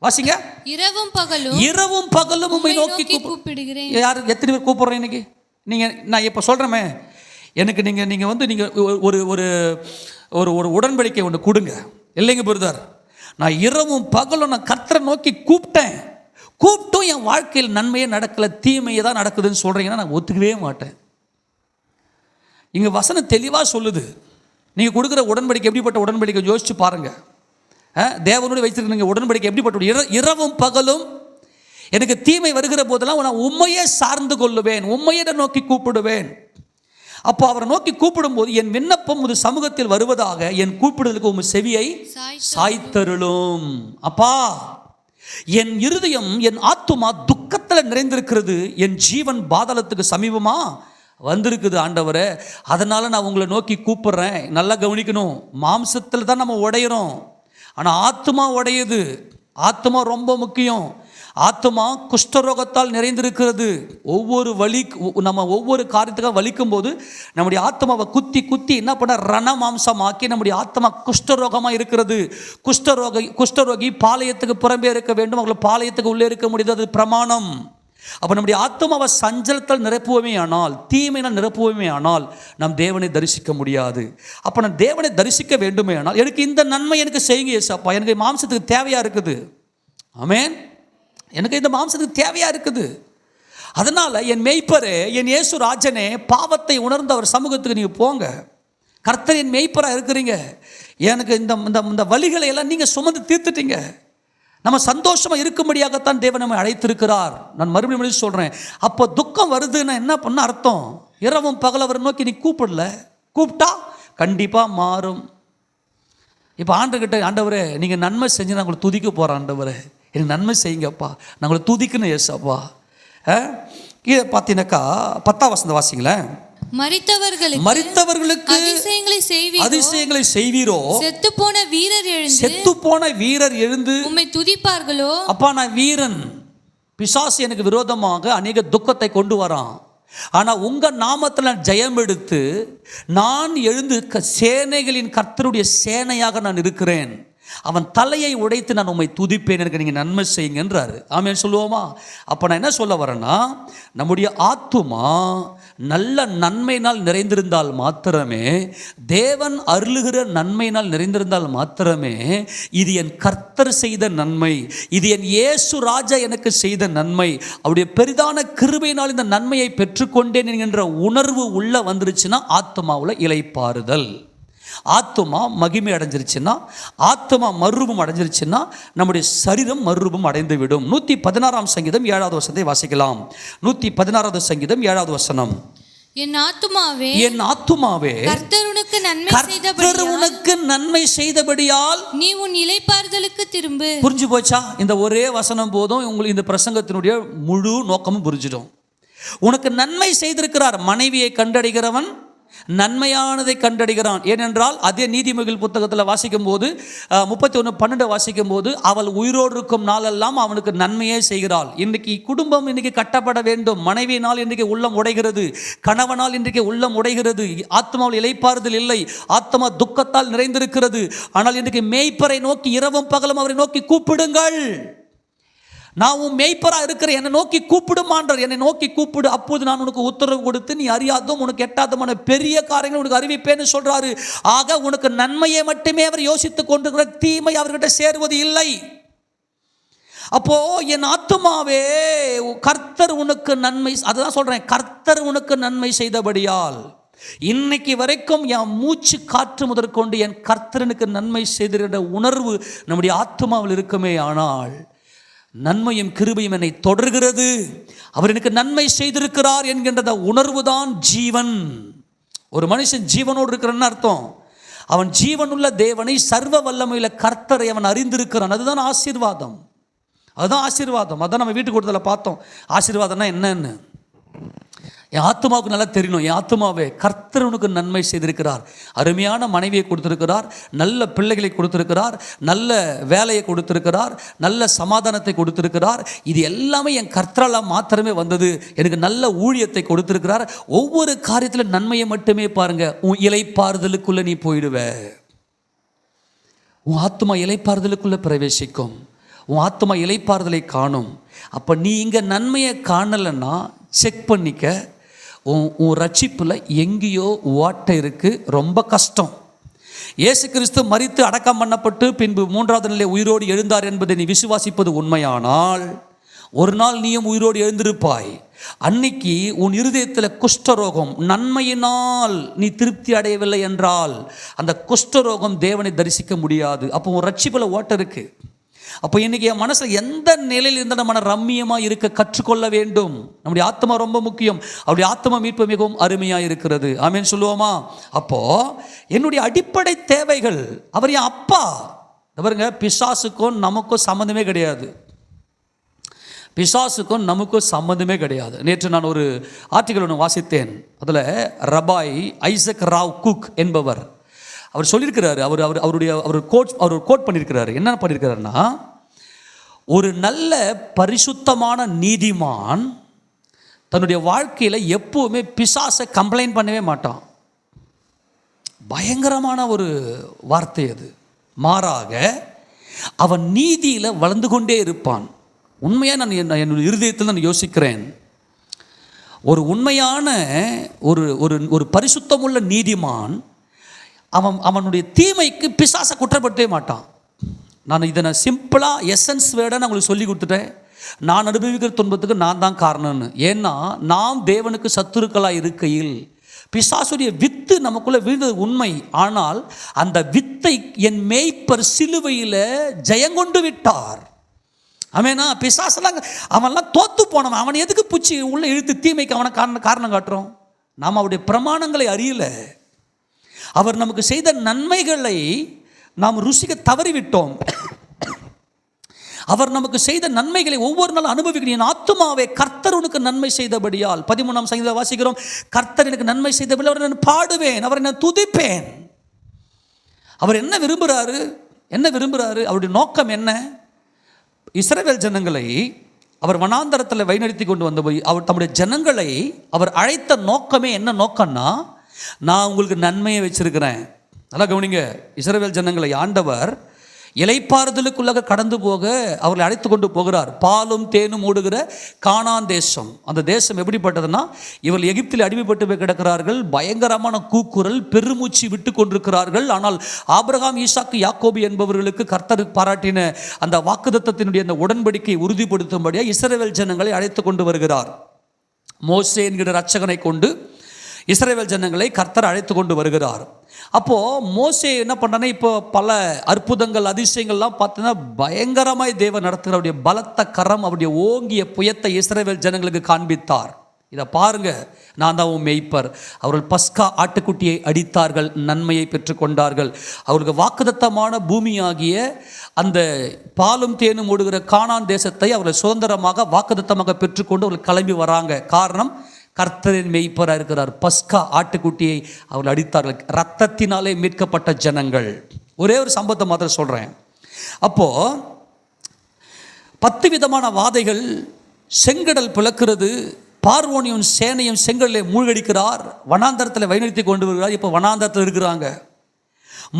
வாசிங்க, இரவும் பகலும் உம்மை நோக்கி கூப்பிடுகிறேன். யார் எத்தனை பேர் கூப்பிடுறோம் இன்னைக்கு? நான் இப்போ சொல்கிறேமே, எனக்கு நீங்கள் வந்து ஒரு ஒரு ஒரு உடன்படிக்கை ஒன்று கொடுங்க. இல்லைங்க பிரதர், நான் இரவும் பகலும் நான் கர்த்தரை நோக்கி கூப்பிட்டும் என் வாழ்க்கையில் நன்மையே நடக்கலை, தீமையை தான் நடக்குதுன்னு சொல்கிறீங்கன்னா நான் ஒத்துக்கவே மாட்டேன். இங்கே வசனம் தெளிவாக சொல்லுது. நீங்கள் கொடுக்குற உடன்படிக்கை எப்படிப்பட்ட உடன்படிக்கை யோசிச்சு பாருங்கள். தேவனோடு வைத்திருக்க உடன்படிக்கை எப்படிப்பட்ட? இரவும் பகலும் எனக்கு தீமை வருகிற போதெல்லாம் நான் உண்மையே சார்ந்து கொள்ளுவேன், உண்மையை நோக்கி கூப்பிடுவேன். அப்போ அவரை நோக்கி கூப்பிடும்போது என் விண்ணப்பம் ஒரு சமூகத்தில் வருவதாக என் கூப்பிடுதலுக்கு உம் செவியை சாய்த்தருளும். அப்பா, என் இருதயம் என் ஆத்துமா துக்கத்தில் நிறைந்திருக்கிறது, என் ஜீவன் பாதாளத்துக்கு சமீபமா வந்திருக்குது ஆண்டவரே. அதனால் நான் உங்களை நோக்கி கூப்பிட்றேன். நல்லா கவனிக்கணும், மாம்சத்தில் தான் நம்ம உடையிறோம், ஆனால் ஆத்துமா உடையுது. ஆத்துமா ரொம்ப முக்கியம். ஆத்துமா குஷ்டரோகத்தால் நிறைந்திருக்கிறது. நம்ம ஒவ்வொரு காரியத்துக்காக வலிக்கும் போது நம்முடைய ஆத்மாவை குத்தி என்ன பண்ண ரணமாம்சமாக்கி நம்முடைய ஆத்மா குஷ்டரோகமாக இருக்கிறது. குஷ்டரோகி பாளையத்துக்கு புறம்பே இருக்க வேண்டும், அவங்களை பாளையத்துக்கு உள்ளே இருக்க முடியாது, அது பிரமாணம். அப்போ நம்முடைய ஆத்மாவை சஞ்சலத்தால் நிரப்புவோமே ஆனால், தீமையினால் நிரப்புவோமே ஆனால் நாம் தேவனை தரிசிக்க முடியாது. அப்போ நான் தேவனை தரிசிக்க வேண்டுமே ஆனால் எனக்கு இந்த நன்மை எனக்கு செய்யுங்க ஏசப்பா, எனக்கு மாம்சத்துக்கு தேவையாக இருக்குது. ஆமென். எனக்கு இந்த மாம்சத்துக்கு தேவையாக இருக்குது. அதனால் என் மேய்ப்பரே, என் இயேசு ராஜனே, பாவத்தை உணர்ந்த அவர் சமூகத்துக்கு நீங்கள் போங்க. கர்த்தர் என் மேய்ப்பராக இருக்கிறீங்க, எனக்கு இந்த வலிகளை எல்லாம் நீங்கள் சுமந்து தீர்த்துட்டீங்க. நம்ம சந்தோஷமாக இருக்கும்படியாகத்தான் தேவன் நம்மை அழைத்திருக்கிறார். நான் மறுபடியும் சொல்கிறேன். அப்போ துக்கம் வருதுன்னா என்ன பண்ண அர்த்தம்? இரவும் பகல் அவரை நோக்கி நீ கூப்பிட்டா கண்டிப்பாக மாறும். இப்போ ஆண்டவர்கிட்ட, ஆண்டவரே நீங்கள் நன்மை செஞ்சு நான் உங்களை துதிக்க போகிறேன், ஆண்டவரே எனக்கு நன்மை செய்யுங்கப்பா, நான் உங்களை துதிக்கணும் ஏசப்பா. கீழே பார்த்தீங்கன்னாக்கா 10ஆம் வசனம் வாசிங்களேன். மரித்தவர்களுக்கு அதிசயங்களை செய்வீரோ, செத்துப்போன வீரர் எழுந்து உம்மை துதிப்பார்களோ. அப்பா, நான் வீரன், பிசாசு எனக்கு விரோதமாக அநேக துக்கத்தை கொண்டு வரான், ஆனால் உங்கள் நாமத்தில் ஜெயம் எடுத்து நான் எழுந்து சேனைகளின் கர்த்தருடைய சேனையாக நான் இருக்கிறேன். அவன் தலையை உடைத்து நான் உம்மை துதிப்பேன், எனக்கு நீங்கள் நன்மை செய்யுங்கன்றாரு. ஆமென் சொல்லுவோமா? அப்போ நான் என்ன சொல்ல வரேன்னா, நம்முடைய ஆத்துமா நல்ல நன்மையினால் நிறைந்திருந்தால் மாத்திரமே, தேவன் அருளுகிற நன்மையினால் நிறைந்திருந்தால் மாத்திரமே, இது என் கர்த்தர் செய்த நன்மை, இது என் இயேசு ராஜா எனக்கு செய்த நன்மை, அவருடைய பெரிதான கிருபையினால் இந்த நன்மையை பெற்றுக்கொண்டேன் என்கின்ற உணர்வு உள்ள வந்துருச்சுன்னா ஆத்துமாவில் இளைப்பாறுதல். ஆத்துமா மகிமை அடைஞ்சிருச்சுன்னா, ஆத்துமா மறுரூபம் அடைஞ்சிருச்சுன்னா நம்முடைய சரீரம் மறுரூபம் அடைந்து விடும். 116ஆம் சங்கீதம் 7வது வசனத்தை வாசிக்கலாம். 116வது சங்கீதம் 7வது வசனம். என் ஆத்துமாவே கர்த்தர் உனக்கு நன்மை செய்தபடியால் நீ உன் இளைப்பாறுதலுக்கு திரும்பு. புரிஞ்சு போச்சா? இந்த ஒரே வசனம் போதும் உங்களுக்கு இந்த பிரசங்கத்தினுடைய முழு நோக்கமும் புரிஞ்சிடும். உனக்கு நன்மை செய்திருக்கிறார். மனைவியை கண்டடைகிறவன் நன்மையானதை கண்டடைகிறான். ஏனென்றால் அதே நீதிமொழிகள் புத்தகத்தில் வாசிக்கும் போது 31:12 வாசிக்கும் போது, அவள் உயிரோடு இருக்கும் நாளெல்லாம் அவனுக்கு நன்மையே செய்கிறாள். இன்றைக்கு குடும்பம் இன்றைக்கு கட்டப்பட வேண்டும். மனைவியினால் இன்றைக்கு உள்ளம் உடைகிறது, கணவனால் இன்றைக்கு உள்ளம் உடைகிறது, ஆத்மாவில் இளைப்பாறுதல் இல்லை, ஆத்மா துக்கத்தால் நிறைந்திருக்கிறது. ஆனால் இன்றைக்கு மேய்ப்பரை நோக்கி இரவும் பகலும் அவரை நோக்கி கூப்பிடுங்கள். நான் உன் மேய்ப்பராக இருக்கிற, என்னை நோக்கி கூப்பிடுமான்றார். என்னை நோக்கி கூப்பிடு, அப்போது நான் உனக்கு உத்தரவு கொடுத்து நீ அறியாதும் உனக்கு எட்டாதமான பெரிய காரியங்கள் உனக்கு அறிவிப்பேன்னு சொல்றாரு. ஆக உனக்கு நன்மையை மட்டுமே அவர் யோசித்துக் கொண்டிருக்கிற, தீமை அவர்கிட்ட சேருவது இல்லை. அப்போ என் ஆத்துமாவே கர்த்தர் உனக்கு நன்மை, அதுதான் சொல்றேன், கர்த்தர் உனக்கு நன்மை செய்தபடியால். இன்னைக்கு வரைக்கும் என் மூச்சு காற்று முதற்கொண்டு என் கர்த்தரனுக்கு நன்மை செய்திருக்கிற உணர்வு நம்முடைய ஆத்துமாவில் இருக்குமே ஆனால் நன்மையும் கிருபையும் என்னை தொடர்கிறது. அவர் எனக்கு நன்மை செய்திருக்கிறார் என்கின்ற உணர்வு தான் ஜீவன். ஒரு மனுஷன் ஜீவனோடு இருக்கிறன்னு அர்த்தம், அவன் ஜீவனுள்ள தேவனை, சர்வ வல்லமையில கர்த்தரை அவன் அறிந்திருக்கிறான். அதுதான் ஆசீர்வாதம், அதுதான் ஆசீர்வாதம். அதான் நம்ம வீட்டுக்கு கொடுத்தல பார்த்தோம், ஆசீர்வாதம்னா என்னன்னு. என் ஆத்துமாவுக்கு நல்லா தெரியணும், என் ஆத்துமாவே கர்த்தர் உனக்கு நன்மை செய்திருக்கிறார். அருமையான மனைவியை கொடுத்திருக்கிறார், நல்ல பிள்ளைகளை கொடுத்திருக்கிறார், நல்ல வேலையை கொடுத்திருக்கிறார், நல்ல சமாதானத்தை கொடுத்திருக்கிறார். இது எல்லாமே என் கர்த்தரால் மாத்திரமே வந்தது. எனக்கு நல்ல ஊழியத்தை கொடுத்திருக்கிறார். ஒவ்வொரு காரியத்திலும் நன்மையை மட்டுமே பாருங்க. உன் இளைப்பாறுதலுக்குள்ள நீ போயிடுவ. உன் ஆத்துமா இளைப்பாறுதலுக்குள்ள பிரவேசிக்கும், உன் ஆத்துமா இளைப்பாறுதலை காணும். அப்போ நீ இங்கே நன்மையை காணலைன்னா செக் பண்ணிக்க, உன் ரட்சிப்பில் எங்கேயோ ஓட்டை இருக்குது, ரொம்ப கஷ்டம். இயேசு கிறிஸ்து மரித்து அடக்கம் பண்ணப்பட்டு பின்பு மூன்றாவது நிலை உயிரோடு எழுந்தார் என்பதை நீ விசுவாசிப்பது உண்மையானால் ஒரு நாள் நீயும் உயிரோடு எழுந்திருப்பாய். அன்னைக்கு உன் இருதயத்தில் குஷ்டரோகம், நன்மையினால் நீ திருப்தி அடையவில்லை என்றால் அந்த குஷ்டரோகம் தேவனை தரிசிக்க முடியாது. அப்போ உன் ரட்சிப்பில் ஓட்டை இருக்குது. அப்போ இன்றைக்கி என் மனசில் எந்த நிலையில் இருந்தால் நம்ம ரம்மியமாக இருக்க கற்றுக்கொள்ள வேண்டும். நம்முடைய ஆத்மா ரொம்ப முக்கியம். அவருடைய ஆத்மா மீட்பு மிகவும் அருமையாக இருக்கிறது. ஆமேன் சொல்லுவோமா? அப்போது என்னுடைய அடிப்படை தேவைகள், அவர் என் அப்பா. பாருங்க, பிசாசுக்கும் நமக்கும் சம்மந்தமே கிடையாது, பிசாசுக்கும் நமக்கும் சம்மந்தமே கிடையாது. நேற்று நான் ஒரு ஆர்டிக்கல் ஒன்று வாசித்தேன். அதில் ரபாய் ஐசக் ராவ் குக் என்பவர் அவர் சொல்லியிருக்கிறாரு, அவர் கோட் பண்ணியிருக்கிறாரு. என்ன பண்ணியிருக்கிறாருன்னா, ஒரு நல்ல பரிசுத்தமான நீதிமான் தன்னுடைய வாழ்க்கையில் எப்பவுமே பிசாசை கம்ப்ளைண்ட் பண்ணவே மாட்டான். பயங்கரமான ஒரு வார்த்தை அது. மாறாக அவன் நீதியில் வளர்ந்து கொண்டே இருப்பான். உண்மையாக நான் என்னுடைய இருதயத்தில் நான் யோசிக்கிறேன், ஒரு உண்மையான ஒரு பரிசுத்தமுள்ள நீதிமான் அவனுடைய தீமைக்கு பிசாசை குற்றப்படுத்தவே மாட்டான். நான் சிம்பிளாக எசன்ஸ் வேர்டாக நான் உங்களுக்கு சொல்லி கொடுத்துட்டேன். நான் அனுபவிக்கிற துன்பத்துக்கு நான் தான் காரணம்னு. ஏன்னா நாம் தேவனுக்கு சத்துருக்களாக இருக்கையில் பிசாசுடைய வித்து நமக்குள்ளே விழுந்தது உண்மை. ஆனால் அந்த வித்தை என் மேய்ப்பர் சிலுவையில் ஜெயங்கொண்டு விட்டார். அவனா பிசாசெல்லாம் அவன்லாம் தோத்து போனவன். அவன் எதுக்கு பூச்சி உள்ள இழுத்து தீமைக்கு அவனை காரணம் காட்டுறோம்? நாம் அவருடைய பிரமாணங்களை அறியல. அவர் நமக்கு செய்த நன்மைகளை நாம் ருசிக்க தவறிவிட்டோம். அவர் நமக்கு செய்த நன்மைகளை ஒவ்வொரு நாளும் அனுபவிக்கிறேன். என் ஆத்துமாவே கர்த்தர் உனக்கு நன்மை செய்தபடியால். 13ஆம் சங்கீதத்தில் வாசிக்கிறோம், கர்த்தர் எனக்கு நன்மை செய்தபடியால் அவரை நான் பாடுவேன், அவரை நான் துதிப்பேன். அவர் என்ன விரும்புகிறாரு? அவருடைய நோக்கம் என்ன? இஸ்ரவேல் ஜனங்களை அவர் வனாந்தரத்தில் வழிநடத்தி கொண்டு வந்தபோது அவர் தம்முடைய ஜனங்களை அவர் அழைத்த நோக்கமே என்ன நோக்கம்னா, நான் உங்களுக்கு நன்மையை வச்சிருக்கிறேன். நல்லா கவனிங்க, இஸ்ரவேல் ஜனங்களை ஆண்டவர் இளைப்பாறுதலுக்குள்ளாக கடந்து போக அவர்களை அழைத்து கொண்டு போகிறார். பாலும் தேனும் ஓடுகிற கானான் தேசம். அந்த தேசம் எப்படிப்பட்டதுன்னா, இவர்கள் எகிப்தில் அடிமைப்பட்டு போய் கிடக்கிறார்கள். பயங்கரமான கூக்குரல், பெருமூச்சு விட்டு கொண்டிருக்கிறார்கள். ஆனால் ஆபிரகாம், ஈசாக்கு, யாக்கோபு என்பவர்களுக்கு கர்த்தர் பாராட்டின அந்த வாக்குத்தத்தத்தினுடைய அந்த உடன்படிக்கை உறுதிப்படுத்தும்படியாக இஸ்ரவேல் ஜனங்களை அழைத்து கொண்டு வருகிறார். மோசே என்கிற இரட்சகனை கொண்டு இஸ்ரவேல் ஜனங்களை கர்த்தர் அழைத்து கொண்டு வருகிறார். அப்போது மோசே என்ன பண்ணானே, இப்போ பல அற்புதங்கள் அதிசயங்கள்லாம் பார்த்தீங்கன்னா பயங்கரமாய் தேவன் நடத்துகிற அவருடைய பலத்த கரம், அவருடைய ஓங்கிய புயத்தை இஸ்ரவேல் ஜனங்களுக்கு காண்பித்தார். இதை பாருங்க, நான் தான் உன் மேய்ப்பர். அவர்கள் பஸ்கா ஆட்டுக்குட்டியை அடித்தார்கள், நன்மையை பெற்றுக்கொண்டார்கள். அவர்களுக்கு வாக்குத்தத்தமான பூமியாகிய அந்த பாலும் தேனும் ஓடுகிற கானான் தேசத்தை அவர்கள் சுதந்திரமாக வாக்குத்தத்தமாக பெற்றுக்கொண்டு அவர்கள் கிளம்பி வராங்க. காரணம், கர்த்தரின் மேய்ப்பராக இருக்கிறார். பஸ்கா ஆட்டுக்குட்டியை அவர்கள் அடித்தார்கள். இரத்தத்தினாலே மீட்கப்பட்ட ஜனங்கள். ஒரே ஒரு சம்பவத்தை மாத்திரம் சொல்கிறேன். அப்போது 10 விதமான வாதைகள், செங்கடல் பிளக்கிறது, பார்வோனியும் சேனையும் செங்கடலை மூழ்கடிக்கிறார், வனாந்தரத்தில் வழிநடத்தி கொண்டு வருகிறார். இப்போ வனாந்தரத்தில் இருக்கிறாங்க.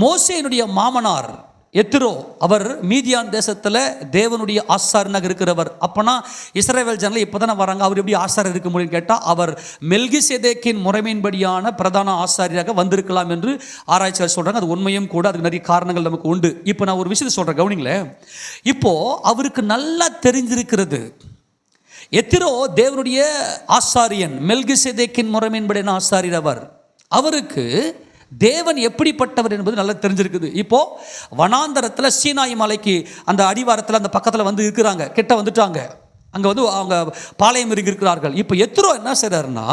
மோசேயினுடைய மாமனார் எத்திரோ அவர் மீதியான் தேசத்தில் தேவனுடைய ஆசாரியனாக இருக்கிறவர். அப்போனா இஸ்ரவேல் ஜனங்கள் இப்போ தானே வராங்க, அவர் எப்படி ஆசாரியர் இருக்க முடியும்னு கேட்டால் அவர் மெல்கிசேதேக்கின் முறைமையின்படியான பிரதான ஆசாரியராக வந்திருக்கலாம் என்று ஆராய்ச்சியாளர் சொல்கிறாங்க. அது உண்மையும் கூட, அதுக்கு நிறைய காரணங்கள் நமக்கு உண்டு. இப்போ நான் ஒரு விஷயத்தை சொல்கிறேன், கவனிங்களேன். இப்போது அவருக்கு நல்லா தெரிஞ்சிருக்கிறது, எத்திரோ தேவனுடைய ஆசாரியன், மெல்கிசேதேக்கின் முறைமையின்படியான ஆசாரியர். அவருக்கு தேவன் எப்படிப்பட்டவர் என்பது நல்லா தெரிஞ்சிருக்குது. இப்போ வனாந்தரத்தில் சீனாய் மலைக்கு அந்த அடிவாரத்தில் அந்த பக்கத்தில் வந்து இருக்கிறாங்க, கிட்ட வந்துட்டாங்க. அங்கே வந்து அவங்க பாளையம் இருக்கிறார்கள். இப்போ எத்திரோ என்ன செய்கிறாருன்னா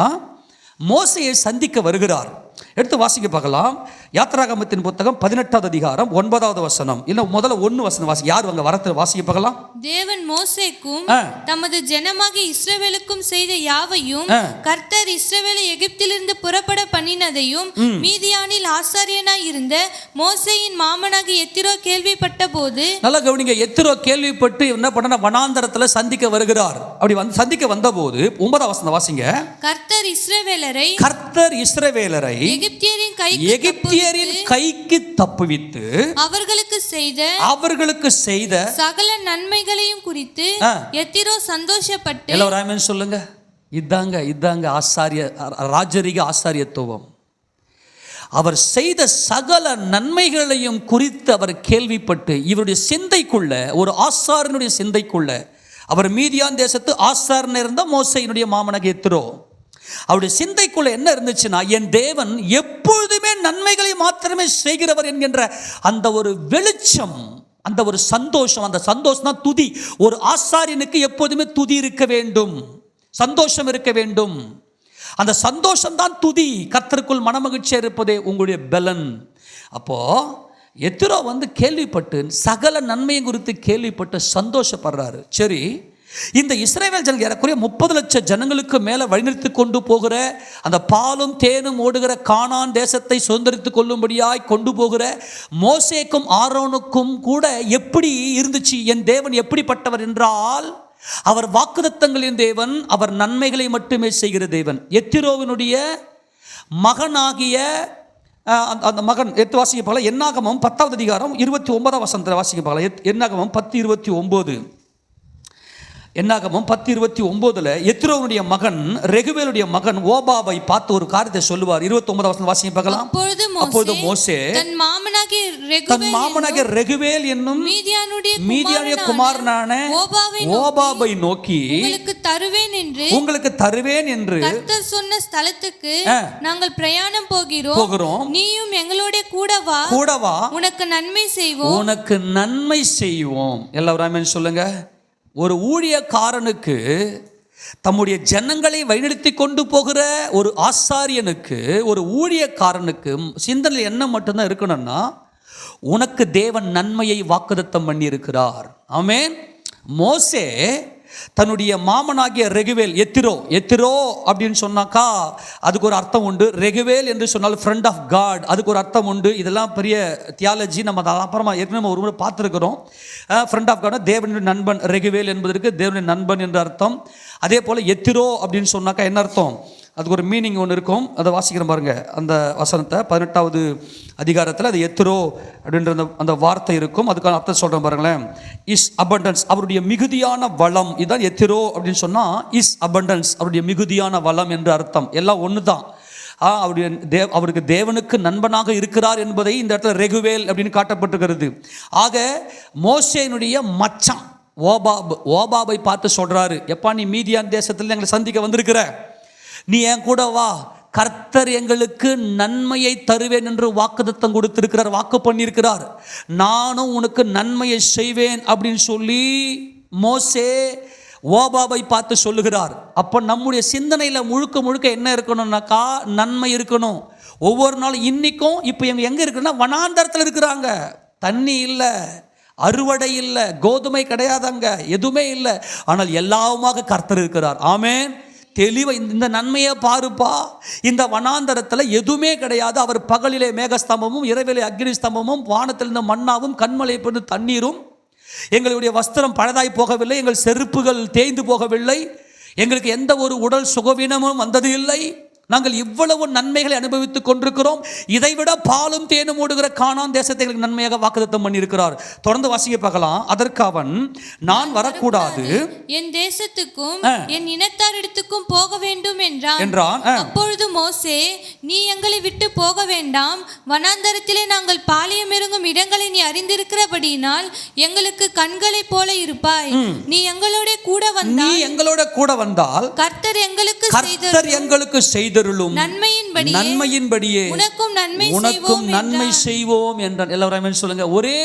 மோசையை சந்திக்க வருகிறார். எடுத்து வாசிக்க பார்க்கலாம். யாத்திராகமத்தின் புத்தகம் 18வது அதிகாரம் 9வது வசனம். இல்லை முதல்ல 1 வசனம் வாசி. யார் அங்கே வரத்தை வாசிக்க பார்க்கலாம். தேவன் மோசேக்கும் தமது ஜனமாகிய இஸ்ரவேலுக்கும் செய்த யாவையும், கர்த்தர் இஸ்ரவேலை எகிப்திலிருந்து புறப்பட பண்ணினதையும் மீதியானில் ஆசாரியனாய் இருந்த மோசேயின் மாமனாகிய எத்திரோ கேள்விப்பட்ட போது. நல்லா கவனிங்க. எத்திரோ கேள்விப்பட்டு என்ன பண்ண வனாந்தரத்தில் சந்திக்க வருகிறார். அப்படி வந்து சந்திக்க வந்த போது 9வது வசனம் வாசிங்க. கர்த்தர் இஸ்ரவேலரை எகிப்தியரின் கைக்கு தப்புவித்து அவர்களுக்கு செய்த சகல நன்மைகளையும் குறித்து எத்திரோ சந்தோஷப்பட்டு. எல்லாரும் சொல்லுங்க. இதாங்க ஆசாரிய ராஜரிக ஆசாரியத்துவம். அவர் செய்த சகல நன்மைகளையும் குறித்து அவர் கேள்விப்பட்டு, இவருடைய சிந்தைக்குள்ள, ஒரு ஆசாரியனுடைய சிந்தைக்குள்ள, அவர் மீதியான் தேசத்து ஆசாரியன் இருந்த மோசேயினுடைய மாமனாகிய எத்திரோ, அவருடைய சிந்தைக்குள்ள என்ன இருந்துச்சுன்னா, என் தேவன் எப்பொழுதுமே நன்மைகளை மாத்திரமே செய்கிறவர் என்கின்ற அந்த ஒரு வெளிச்சம், அந்த ஒரு சந்தோஷம். அந்த சந்தோஷம் தான் துதி. ஒரு ஆசாரியனுக்கு எப்போதுமே துதி இருக்க வேண்டும், சந்தோஷம் இருக்க வேண்டும். அந்த சந்தோஷம் தான் துதி. கர்த்தருக்குள் மனமகிழ்ச்சியாக இருப்பதே உங்களுடைய பலன். அப்போ எத்திரோ வந்து கேள்விப்பட்டு சகல நன்மையை குறித்து கேள்விப்பட்டு சந்தோஷப்படுறாரு. சரி, இந்த இஸ்ரவேல் ஜனங்கள் ஏறக்குறைய 30 லட்சம் ஜனங்களுக்கு மேலே வழிநிறுத்தி கொண்டு போகிற, அந்த பாலும் தேனும் ஓடுகிற கானான் தேசத்தை சுதந்திரித்து கொள்ளும்படியாய் கொண்டு போகிற மோசேக்கும் ஆரோனுக்கும் கூட எப்படி இருந்துச்சு? என் தேவன் எப்படிப்பட்டவர் என்றால், அவர் வாக்குத்தத்தங்களின் தேவன், அவர் நன்மைகளை மட்டுமே செய்கிற தேவன். எத்திரோவினுடைய மகனாகிய அந்த மகன் எடுத்து வாசிக்க பார்க்கலாம். என்னாகமம் 10வது அதிகாரம் 29வது வசனத்தில் வாசிக்க பார்க்கலாம். என்னாகமம் 10:29. என்னாகமம் 10:29 எத்திரோவுடைய மகன் ரெகுவேலுடைய மகன் ஓபாபை பார்த்து ஒரு காரியத்தை சொல்லுவார். 29வது வசனம் வாசிக்க பார்க்கலாம். அப்பொழுது மோசே தன் மாமனாகிய ரெகுவேல் என்னும் மீதியானுடைய குமாரனான ஓபாபை நோக்கி, உங்களுக்கு தருவேன் என்று கர்த்தர் சொன்ன ஸ்தலத்துக்கு நாங்கள் பிரயாணம் போகிறோம், நீயும் எங்களோட கூட வா, உனக்கு நன்மை செய்வோம். எல்லாரும் சொல்லுங்க. ஒரு ஊழியக்காரனுக்கு, தம்முடைய ஜனங்களை வழிநடத்தி கொண்டு போகிற ஒரு ஆசாரியனுக்கு, ஒரு ஊழியக்காரனுக்கு சிந்தனை என்ன மட்டும்தான் இருக்கணும்னா, உனக்கு தேவன் நன்மையை வாக்குத்தத்தம் பண்ணியிருக்கிறார். ஆமென். மோசே தன்னுடைய மாமனாகிய ரெகுவேல், எத்திரோ அப்படின்னு சொன்னாக்கா அதுக்கு ஒரு அர்த்தம் உண்டு. ரெகுவேல் என்று சொன்னால் ஃப்ரெண்ட் ஆஃப் காட், அதுக்கு ஒரு அர்த்தம் உண்டு. இதெல்லாம் பெரிய தியாலஜி, நம்ம அதை அப்புறமா ஏற்கனவே ஒரு முறை பார்த்துருக்கிறோம். ஃப்ரெண்ட் ஆஃப் காட், தேவனுடைய நண்பன். ரெகுவேல் என்பதற்கு தேவனுடைய நண்பன் என்ற அர்த்தம். அதே போல் எத்திரோ அப்படின்னு சொன்னாக்கா என்ன அர்த்தம்? அதுக்கு ஒரு மீனிங் ஒன்று இருக்கும். அதை வாசிக்கிறேன் பாருங்க. அந்த வசனத்தை 18வது அதிகாரத்தில் அது எத்திரோ அப்படின்ற அந்த வார்த்தை இருக்கும். அதுக்கான அர்த்தம் சொல்கிறேன் பாருங்களேன். இஸ் அபண்டன்ஸ், அவருடைய மிகுதியான வளம். இதுதான் எத்திரோ அப்படின்னு சொன்னால் இஸ் அபண்டன்ஸ், அவருடைய மிகுதியான வளம் என்று அர்த்தம். எல்லாம் ஒன்று தான். அவருக்கு தேவனுக்கு நண்பனாக இருக்கிறார் என்பதை இந்த இடத்துல ரெகுவேல் அப்படின்னு காட்டப்பட்டிருக்கிறது. ஆக மோசேயினுடைய மச்சான் ஓபாபை பார்த்து சொல்கிறாரு, எப்பா நீ மீதியான் தேசத்தில் எங்களை சந்திக்க வந்திருக்கிற, நீ என் கூட வா, கர்த்தர் எங்களுக்கு நன்மையை தருவேன் என்று வாக்குத்தத்தம் கொடுத்திருக்கிறார், வாக்கு பண்ணியிருக்கிறார், நானும் உனக்கு நன்மையை செய்வேன் அப்படின்னு சொல்லி மோசே ஓபாபை பார்த்து சொல்லுகிறார். அப்போ நம்முடைய சிந்தனையில் முழுக்க என்ன இருக்கணும்னாக்கா, நன்மை இருக்கணும். ஒவ்வொரு நாளும் இன்னைக்கும் இப்போ எங்கே இருக்குன்னா, வனாந்தரத்தில் இருக்கிறாங்க, தண்ணி இல்லை, அறுவடை இல்லை, கோதுமை கிடையாதாங்க, எதுவுமே இல்லை. ஆனால் எல்லாவுமாக கர்த்தர் இருக்கிறார். ஆமென். தெளிவாக இந்த நன்மையை பாருப்பா. இந்த வனாந்தரத்தில் எதுவுமே கிடையாது. அவர் பகலிலே மேகஸ்தம்பமும் இரவிலே அக்னி ஸ்தம்பமும் வானத்திலிருந்து மன்னாவும் கண்மலை பெற்று தண்ணீரும். எங்களுடைய வஸ்திரம் பழதாய் போகவில்லை, எங்கள் செருப்புகள் தேய்ந்து போகவில்லை, எங்களுக்கு எந்த ஒரு உடல் சுகவீனமும் வந்தது இல்லை. நாங்கள் இவ்வளவு நன்மைகளை அனுபவித்துக் கொண்டிருக்கிறோம். இதைவிட பாலும் தேனும் ஓடுகிற கானான் தேசத்தை எங்களுக்கு நன்மையாக வாக்குத்தத்தம் பண்ணியிருக்கிறார். தொடர்ந்து வாசிக்க பார்க்கலாம். அதற்கு அவன், நான் வரக்கூடாது, என் தேசத்துக்கும் என் இனத்தாரிடத்துக்கும் போக வேண்டும் என்றான். அப்பொழுது மோசே, நீ எங்களை விட்டு போக வேண்டாம், வனாந்தரத்திலே நாங்கள் பாளையம் இறங்கும் இடங்களை நீ அறிந்திருக்கிறபடியினால் எங்களுக்கு கண்களைப் போல இருப்பாய். நீ எங்களோட கூட வந்தால் கர்த்தர் எங்களுக்கு செய்தருளும் நன்மையின்படியே உனக்கும் நன்மை செய்வோம் என்றான். எல்லாரும் சொல்லுங்க. ஒரே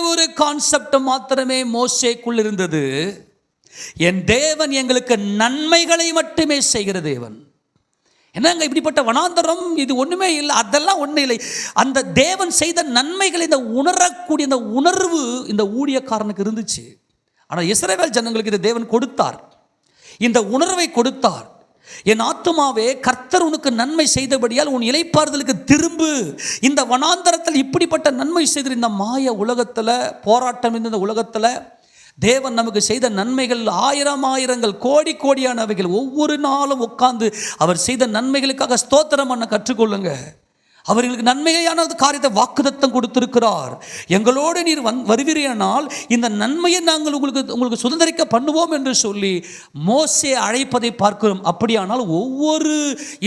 ஒரு கான்செப்ட் மாத்திரமே மோசேக்குள் இருந்தது. என் தேவன் எங்களுக்கு நன்மைகளை மட்டுமே செய்கிற தேவன். என்னங்க இப்படிப்பட்ட வனாந்தரம், இது ஒண்ணுமே இல்லை, அதெல்லாம் ஒண்ணு இல்லை. அந்த தேவன் செய்த நன்மைகளை இந்த உணரக்கூடிய இந்த உணர்வு இந்த ஊழியக்காரனுக்கு இருந்துச்சு. ஆனால் இஸ்ரவேல் ஜனங்களுக்கு இதை தேவன் கொடுத்தார், இந்த உணர்வை கொடுத்தார். என் ஆத்துமாவே கர்த்தர் உனக்கு நன்மை செய்தபடியால் உன் இளைப்பாறுதலுக்கு திரும்பு. இந்த வனாந்தரத்தில் இப்படிப்பட்ட நன்மை செய்கிற இந்த மாய உலகத்தில், போராட்டம் இந்த உலகத்தில் தேவன் நமக்கு செய்த நன்மைகள் ஆயிரங்கள், கோடி கோடியானவைகள். ஒவ்வொரு நாளும் உட்கார்ந்து அவர் செய்த நன்மைகளுக்காக ஸ்தோத்திரம் பண்ண கற்றுக்கொள்ளுங்க. அவர்களுக்கு நன்மையான காரியத்தை வாக்குத்தத்தம் கொடுத்திருக்கிறார். எங்களோடு நீர் வருவீரானால் இந்த நன்மையை நாங்கள் உங்களுக்கு சுதந்திரிக்க பண்ணுவோம் என்று சொல்லி மோசே அழைப்பதை பார்க்கிறோம். அப்படியானால் ஒவ்வொரு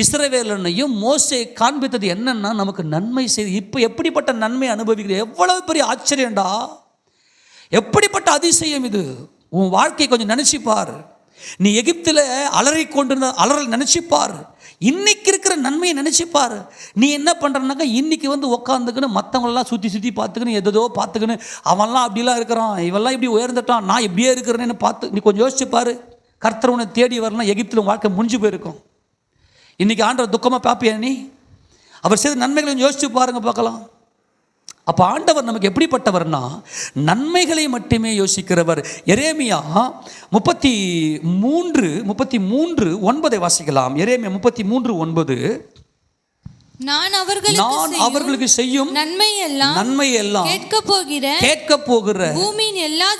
இஸ்ரவேலனையும் மோசே காண்பித்தது என்னன்னா, நமக்கு நன்மை செய்து இப்போ எப்படிப்பட்ட நன்மை அனுபவிக்கிறது. எவ்வளவு பெரிய ஆச்சரியம்டா, எப்படிப்பட்ட அதிசயம் இது. உன் வாழ்க்கையை கொஞ்சம் நினைச்சுப்பார். நீ எகிப்தில் அலறி கொண்டிருந்த அலறல் நினைச்சுப்பார். இன்னைக்கு இருக்கிற நன்மையை நினைச்சுப்பார். நீ என்ன பண்றனாக்கா, இன்னைக்கு உட்காந்துக்குன்னு மற்றவங்களெல்லாம் சுற்றி பார்த்துக்கின்னு எதோ பார்த்துக்கின்னு, அவன்லாம் அப்படிலாம் இருக்கிறான், இவெல்லாம் இப்படி உயர்ந்துட்டான், நான் இப்படியே இருக்கிறேன்னு பார்த்து நீ கொஞ்சம் யோசிச்சுப்பார். கர்த்தர் உன்னை தேடி வரலாம், எகிப்தில் வாழ்க்கை முடிஞ்சு போயிருக்கும். இன்னைக்கு ஆண்டவர் துக்கமாக பார்ப்பியா நீ? அவர் செய்த நன்மைகளை யோசிச்சு பாருங்க, பார்க்கலாம். அப்போ ஆண்டவர் நமக்கு எப்படிப்பட்டவர்னா, நன்மைகளை மட்டுமே யோசிக்கிறவர். எரேமியா 33:9 வாசிக்கலாம். எரேமியா 33:9. நான் அவர்களுக்கு செய்யும் நன்மையெல்லாம் கேட்க போகிற பூமியின் எல்லா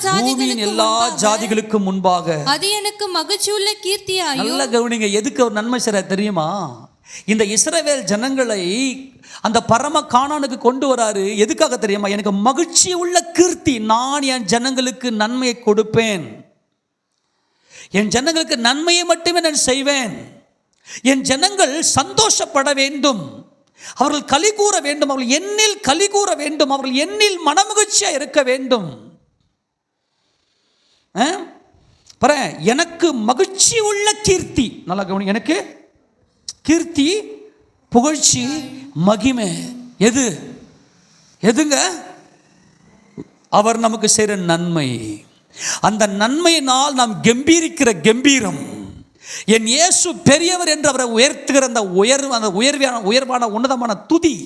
ஜாதிகளுக்கும் முன்பாக அது எனக்கு மகிழ்ச்சி உள்ள கீர்த்தியாயும். நல்ல கவனிங்க, எதுக்கு அவர் நன்மை செய்ய தெரியுமா? இந்த இஸ்ரவேல் ஜனங்களை அந்த பரம கானானுக்கு கொண்டு வராரு. எதுக்காக தெரியுமா? எனக்கு மகிழ்ச்சி உள்ள கீர்த்தி. நான் என் ஜனங்களுக்கு நன்மையை கொடுப்பேன், என் ஜனங்களுக்கு நன்மையை மட்டுமே நான் செய்வேன். என் ஜனங்கள் சந்தோஷப்பட வேண்டும், அவர்கள் களி கூற வேண்டும், அவர்கள் என்னில் களி கூற வேண்டும், அவர்கள் என்னில் மனமகிழ்ச்சியா இருக்க வேண்டும். எனக்கு மகிழ்ச்சி உள்ள கீர்த்தி. நல்லா கவனி, எனக்கு கீர்த்தி, புகழ்ச்சி, மகிமை. எதுங்க? அவர் நமக்கு செய்கிற நன்மை. அந்த நன்மையினால் நாம் கம்பீரிக்கிற கம்பீரம், என் இயேசு பெரியவர் என்று அவரை உயர்த்துகிற அந்த உயர்வான உன்னதமான துதி,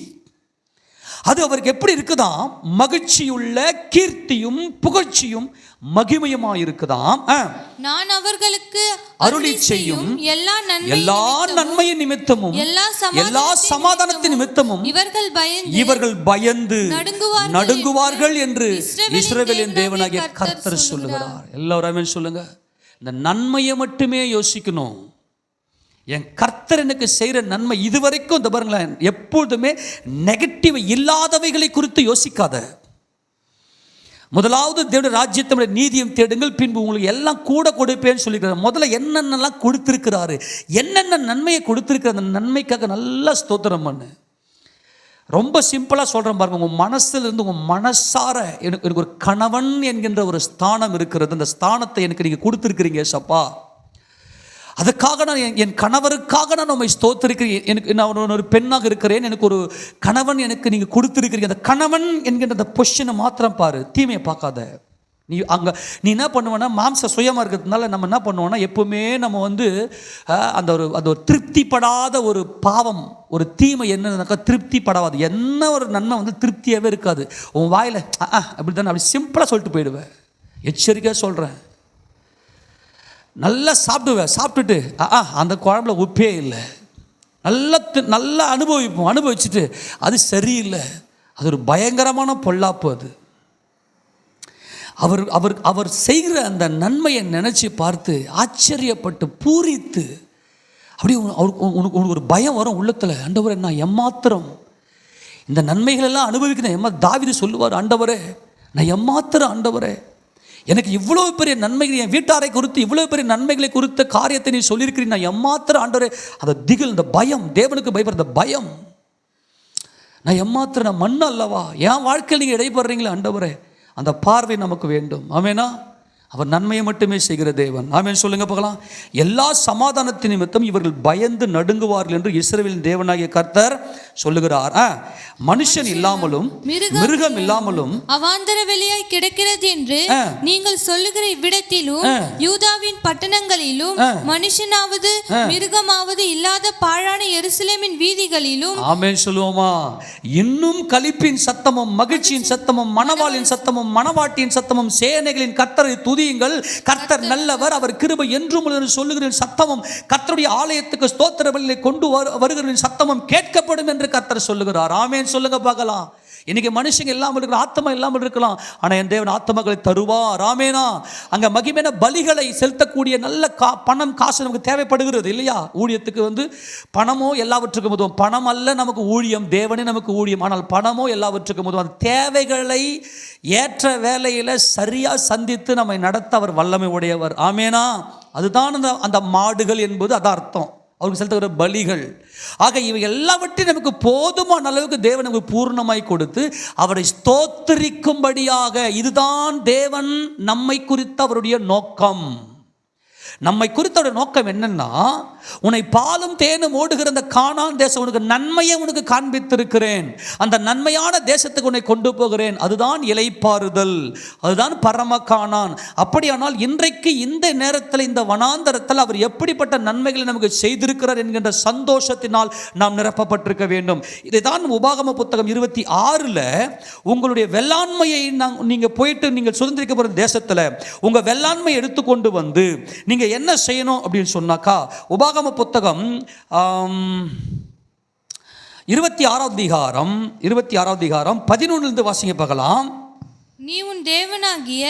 அது அவருக்கு எப்படி இருக்குதாம்? மகிழ்ச்சியுள்ள கீர்த்தியும் புகழ்ச்சியும் மகிமையுமாய் இருக்குதாம். நான் அவர்களுக்கு அருளி செய்யும் எல்லா நன்மையின் நிமித்தமும் எல்லா சமாதானத்தின் நிமித்தமும் இவர்கள் பயந்து நடுங்குவார்கள் என்று இஸ்ரவேலின் தேவனாகிய கர்த்தர் சொல்லுகிறார். எல்லாரும் சொல்லுங்க. இந்த நன்மையை மட்டுமே யோசிக்கணும். என் கர்த்தர் எனக்கு செய்கிற நன்மை. இதுவரைக்கும் இந்த பாருங்களேன், எப்பொழுதுமே நெகட்டிவ் இல்லாதவைகளை குறித்து யோசிக்காத. முதலாவது தேவனுடைய ராஜ்யத்தை நீதியும் தேடுங்கள், பின்பு உங்களுக்கு எல்லாம் கூட கொடுப்பேன்னு சொல்லிக்கிறார். முதல்ல என்னென்னலாம் கொடுத்துருக்கிறாரு, என்னென்ன நன்மையை கொடுத்துருக்கிற அந்த நன்மைக்காக நல்லா ஸ்தோத்திரம் பண்ணு. ரொம்ப சிம்பிளாக சொல்கிறேன் பாருங்க. உங்கள் மனசில் இருந்து உங்கள் மனசார எனக்கு ஒரு கணவன் என்கின்ற ஒரு ஸ்தானம் இருக்கிறது. அந்த ஸ்தானத்தை எனக்கு நீங்கள் கொடுத்துருக்கிறீங்க சப்பா. அதுக்காக நான் என் கணவருக்காக நான் உண்மை ஸ்தோத்திருக்கிறேன். எனக்கு நான் ஒரு பெண்ணாக இருக்கிறேன், எனக்கு ஒரு கணவன் எனக்கு நீங்கள் கொடுத்துருக்கிறீங்க. அந்த கணவன் என்கின்ற அந்த பொசிஷனை மாத்திரம் பாரு, தீமையை பார்க்காத. நீ என்ன பண்ணுவேன்னா, மாம்ச சுயமாக இருக்கிறதுனால நம்ம என்ன பண்ணுவோன்னா, எப்பவுமே நம்ம அந்த ஒரு திருப்திப்படாத ஒரு பாவம், ஒரு தீமை என்னன்னாக்கா திருப்திப்படாது. என்ன ஒரு நன்மை திருப்தியாகவே இருக்காது. உன் வாயில் அப்படி தானே, அப்படி சிம்பிளாக சொல்லிட்டு போயிடுவேன். எச்சரிக்கையாக சொல்கிறேன். நல்லா சாப்பிட்டுட்டு அந்த குழம்புல உப்பே இல்லை, நல்லா அனுபவிச்சுட்டு அது சரியில்லை, அது ஒரு பயங்கரமான பொல்லாப்பு. அது அவர் செய்கிற அந்த நன்மையை நினைச்சு பார்த்து ஆச்சரியப்பட்டு பூரித்து அப்படி உனக்கு ஒரு பயம் வரும் உள்ளத்தில். ஆண்டவரே நான் எம்மாத்திரம் இந்த நன்மைகள் எல்லாம் அனுபவிக்கிறேன். தாவீது சொல்லுவார், ஆண்டவரே நான் எம்மாத்திரம், ஆண்டவரே எனக்கு இவ்வளோ பெரிய நன்மைகள், என் வீட்டாரை குறித்து இவ்வளோ பெரிய நன்மைகளை குறித்த காரியத்தை நீ சொல்லியிருக்கிறீ, நான் எம்மாத்திரம் ஆண்டவரே. அந்த திகில், இந்த பயம், தேவனுக்கு பயப்படுற பயம், நான் எம்மாத்திரம், நான் மண் அல்லவா, என் வாழ்க்கையில் நீங்கள் இடைப்படுறீங்களே ஆண்டவரே, அந்த பார்வை நமக்கு வேண்டும். ஆமேனா? அவர் நன்மையை மட்டுமே செய்கிற தேவன். ஆமென் சொல்லுங்க பார்க்கலாம். எல்லா சமாதானத்தின் நிமித்தம் இவர்கள் பயந்து நடுங்குவார்கள் என்று இஸ்ரவேலின் தேவனாகிய கர்த்தர் சொல்லுகிறார். மனுஷன் இல்லாமலும் மிருகம் இல்லாமலும் அவாந்தர வெளியாய் கிடக்கிறது என்று நீங்கள் சொல்லுகிற இவ்விடத்திலும் யூதாவின் பட்டணங்களிலும் மனுஷனாவது மிருகமாவது இல்லாத பாழான எருசலேமின் வீதிகளிலும். ஆமென் சொல்லுவோமா? இன்னும் களிப்பின் சத்தமும் மகிழ்ச்சியின் சத்தமும் மணவாளின் சத்தமும் மணவாட்டியின் சத்தமும் சேனைகளின் கர்த்தரை துதியுங்கள், கர்த்தர் நல்லவர், அவர் கிருபை என்றும் சொல்லுகிற சத்தமும் கர்த்தருடைய ஆலயத்துக்கு ஸ்தோத்திர பலிகளை கொண்டு வருகிற சத்தமும் கேட்கப்படும் என்று கர்த்தர் சொல்லுகிறார். ஆமென் சொல்லுங்க பார்க்கலாம். இன்னைக்கு மனுஷங்க இல்லாமல் இருக்கிற, ஆத்மா இல்லாமல் இருக்கலாம், ஆனால் என் தேவன் ஆத்மாக்களை தருவார். ஆமேனா? அங்கே மகிமையான பலிகளை செலுத்தக்கூடிய நல்ல பணம் காசு நமக்கு தேவைப்படுகிறது இல்லையா? ஊழியத்துக்கு பணமோ எல்லாவற்றுக்கும் உதவும். பணம் அல்ல நமக்கு ஊழியம், தேவனே நமக்கு ஊழியம். ஆனால் பணமோ எல்லாவற்றுக்கும் உதவும். அந்த தேவைகளை ஏற்ற வேலையில் சரியாக சந்தித்து நம்மை நடத்த அவர் வல்லமை உடையவர். ஆமேனா? அதுதான் அந்த மாடுகள் என்பது அதான் அர்த்தம், அவருக்கு செலுத்துகிற பலிகள். ஆக இவை எல்லாவற்றையும் நமக்கு போதுமான அளவுக்கு தேவன் நமக்கு பூர்ணமாய் கொடுத்து அவரை ஸ்தோத்திரிக்கும்படியாக, இதுதான் தேவன் நம்மை குறித்த அவருடைய நோக்கம். நம்மை குறித்த நோக்கம் என்னன்னா, உன்னை பாலும் தேனும் ஓடுகிற அந்த கானான் தேசம், உனக்கு நன்மையை உனக்கு காண்பித்திருக்கிறேன், அந்த நன்மையான தேசத்துக்கு உன்னை கொண்டு போகிறேன். அதுதான் இளைப்பாறுதல், அதுதான் பரம கானான். அப்படியானால் இன்றைக்கு இந்த நேரத்தில் இந்த வனாந்தரத்தில் அவர் எப்படிப்பட்ட நன்மைகளை நமக்கு செய்திருக்கிறார் என்கின்ற சந்தோஷத்தினால் நாம் நிரப்பப்பட்டிருக்க வேண்டும். இதைதான் உபாகம புத்தகம் 26 உங்களுடைய வெள்ளாண்மையை நீங்கள் போயிட்டு நீங்கள் சுதந்திரிக்க போகிற தேசத்தில் உங்கள் வெள்ளாண்மை எடுத்துக்கொண்டு வந்து நீங்கள் என்ன செய்யணும் அப்படின்னு சொன்னாக்கா, உபாகம புத்தகம் 26 அதிகாரம் 11 வாசிங்க பார்க்கலாம். நீ உன் தேவனாகிய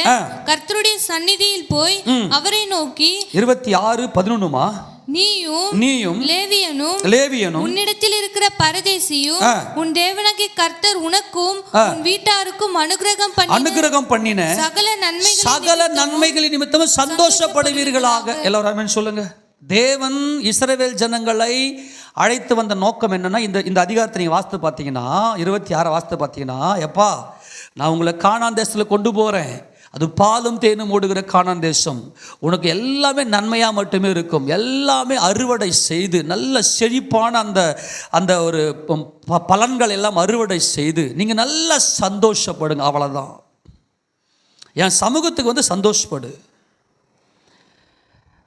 கர்த்தருடைய சந்நிதியில் போய் அவரை நோக்கி. 26:11 நீயும் லேவியனும் உன்னிடத்தில் இருக்கிற பரதேசியும் உன் தேவனாகிய கர்த்தர் உனக்கும் உன் வீட்டாருக்கும் அனுக்கிரகம் பண்ணின சகல நன்மைகளின் நிமித்தம் சந்தோஷப்படுவீர்களாக. எல்லாரும் ஆமென் சொல்லுங்க. தேவன் இஸ்ரவேல் ஜனங்களை அழைத்து வந்த நோக்கம் என்னன்னா, இந்த அதிகாரத்தை நீங்கள் வாசித்து பார்த்தீங்கன்னா, 26 வாசித்து பார்த்தீங்கன்னா, எப்பா நான் உங்களை கானான் தேசத்தில் கொண்டு போகிறேன், அது பாலும் தேனும் ஓடுகிற கானான் தேசம், உனக்கு எல்லாமே நன்மையாக மட்டுமே இருக்கும், எல்லாமே அறுவடை செய்து நல்ல செழிப்பான அந்த ஒரு பலன்கள் எல்லாம் அறுவடை செய்து நீங்கள் நல்லா சந்தோஷப்படுங்க. அவ்வளோதான். என் சமூகத்துக்கு சந்தோஷப்படு.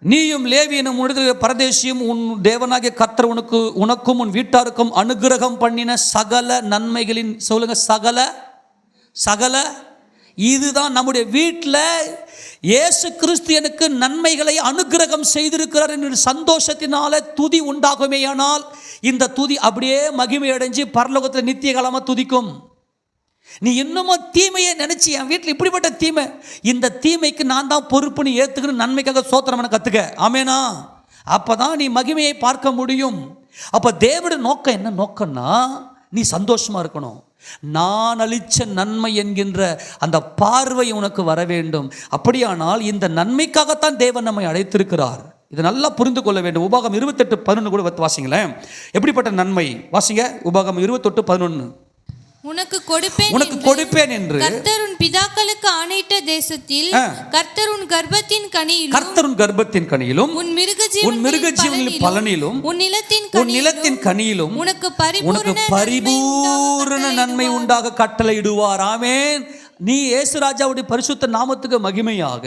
நீயும் லேவியனும் உன்னுடைய பரதேசியும் உன் தேவனாகிய கர்த்தர் உனக்கும் உன் வீட்டாருக்கும் அனுக்கிரகம் பண்ணின சகல நன்மைகளின், சொல்லுங்க, சகல. இதுதான் நம்முடைய வீட்டில் இயேசு கிறிஸ்து எனக்கு நன்மைகளை அனுக்கிரகம் செய்திருக்கிறார் என்ற சந்தோஷத்தினால துதி உண்டாகுமேயானால் இந்த துதி அப்படியே மகிமை அடைஞ்சு பரலோகத்தில் நித்திய காலமாக துதிக்கும். நீ இன்னமும் தீமையை நினைச்சு, என் வீட்டில் இப்படிப்பட்ட தீமை, இந்த தீமைக்கு நான் தான் பொறுப்புன்னு ஏற்றுக்கணும், நன்மைக்காக சோத்திரம் கற்றுக்க. ஆமேனா? அப்போதான் நீ மகிமையை பார்க்க முடியும். அப்போ தேவனுடைய நோக்கம் என்ன நோக்கம்னா, நீ சந்தோஷமாக இருக்கணும். நான் அளித்த நன்மை என்கின்ற அந்த பார்வை உனக்கு வர வேண்டும். அப்படியானால் இந்த நன்மைக்காகத்தான் தேவன் நம்மை அழைத்திருக்கிறார். இதை நல்லா புரிந்து கொள்ள வேண்டும். உபாகம் 28:11 கூட வாசிங்களேன். எப்படிப்பட்ட நன்மை வாசிங்க. உபாகம் 28:11. உனக்கு கொடுப்பேன் என்று கர்த்தர் உன் பிதாக்களுக்கு ஆணையிட்ட தேசத்தில் கர்த்தர் உன் கர்ப்பத்தின் கனியிலும் உன் மிருகஜீவனின் பலனிலும் உன் நிலத்தின் கனியிலும் உனக்கு பரிபூரண நன்மை உண்டாக கட்டளையிடுவார். ஆமென். நீ இயேசு ராஜாவுடைய பரிசுத்த நாமத்துக்கு மகிமையாக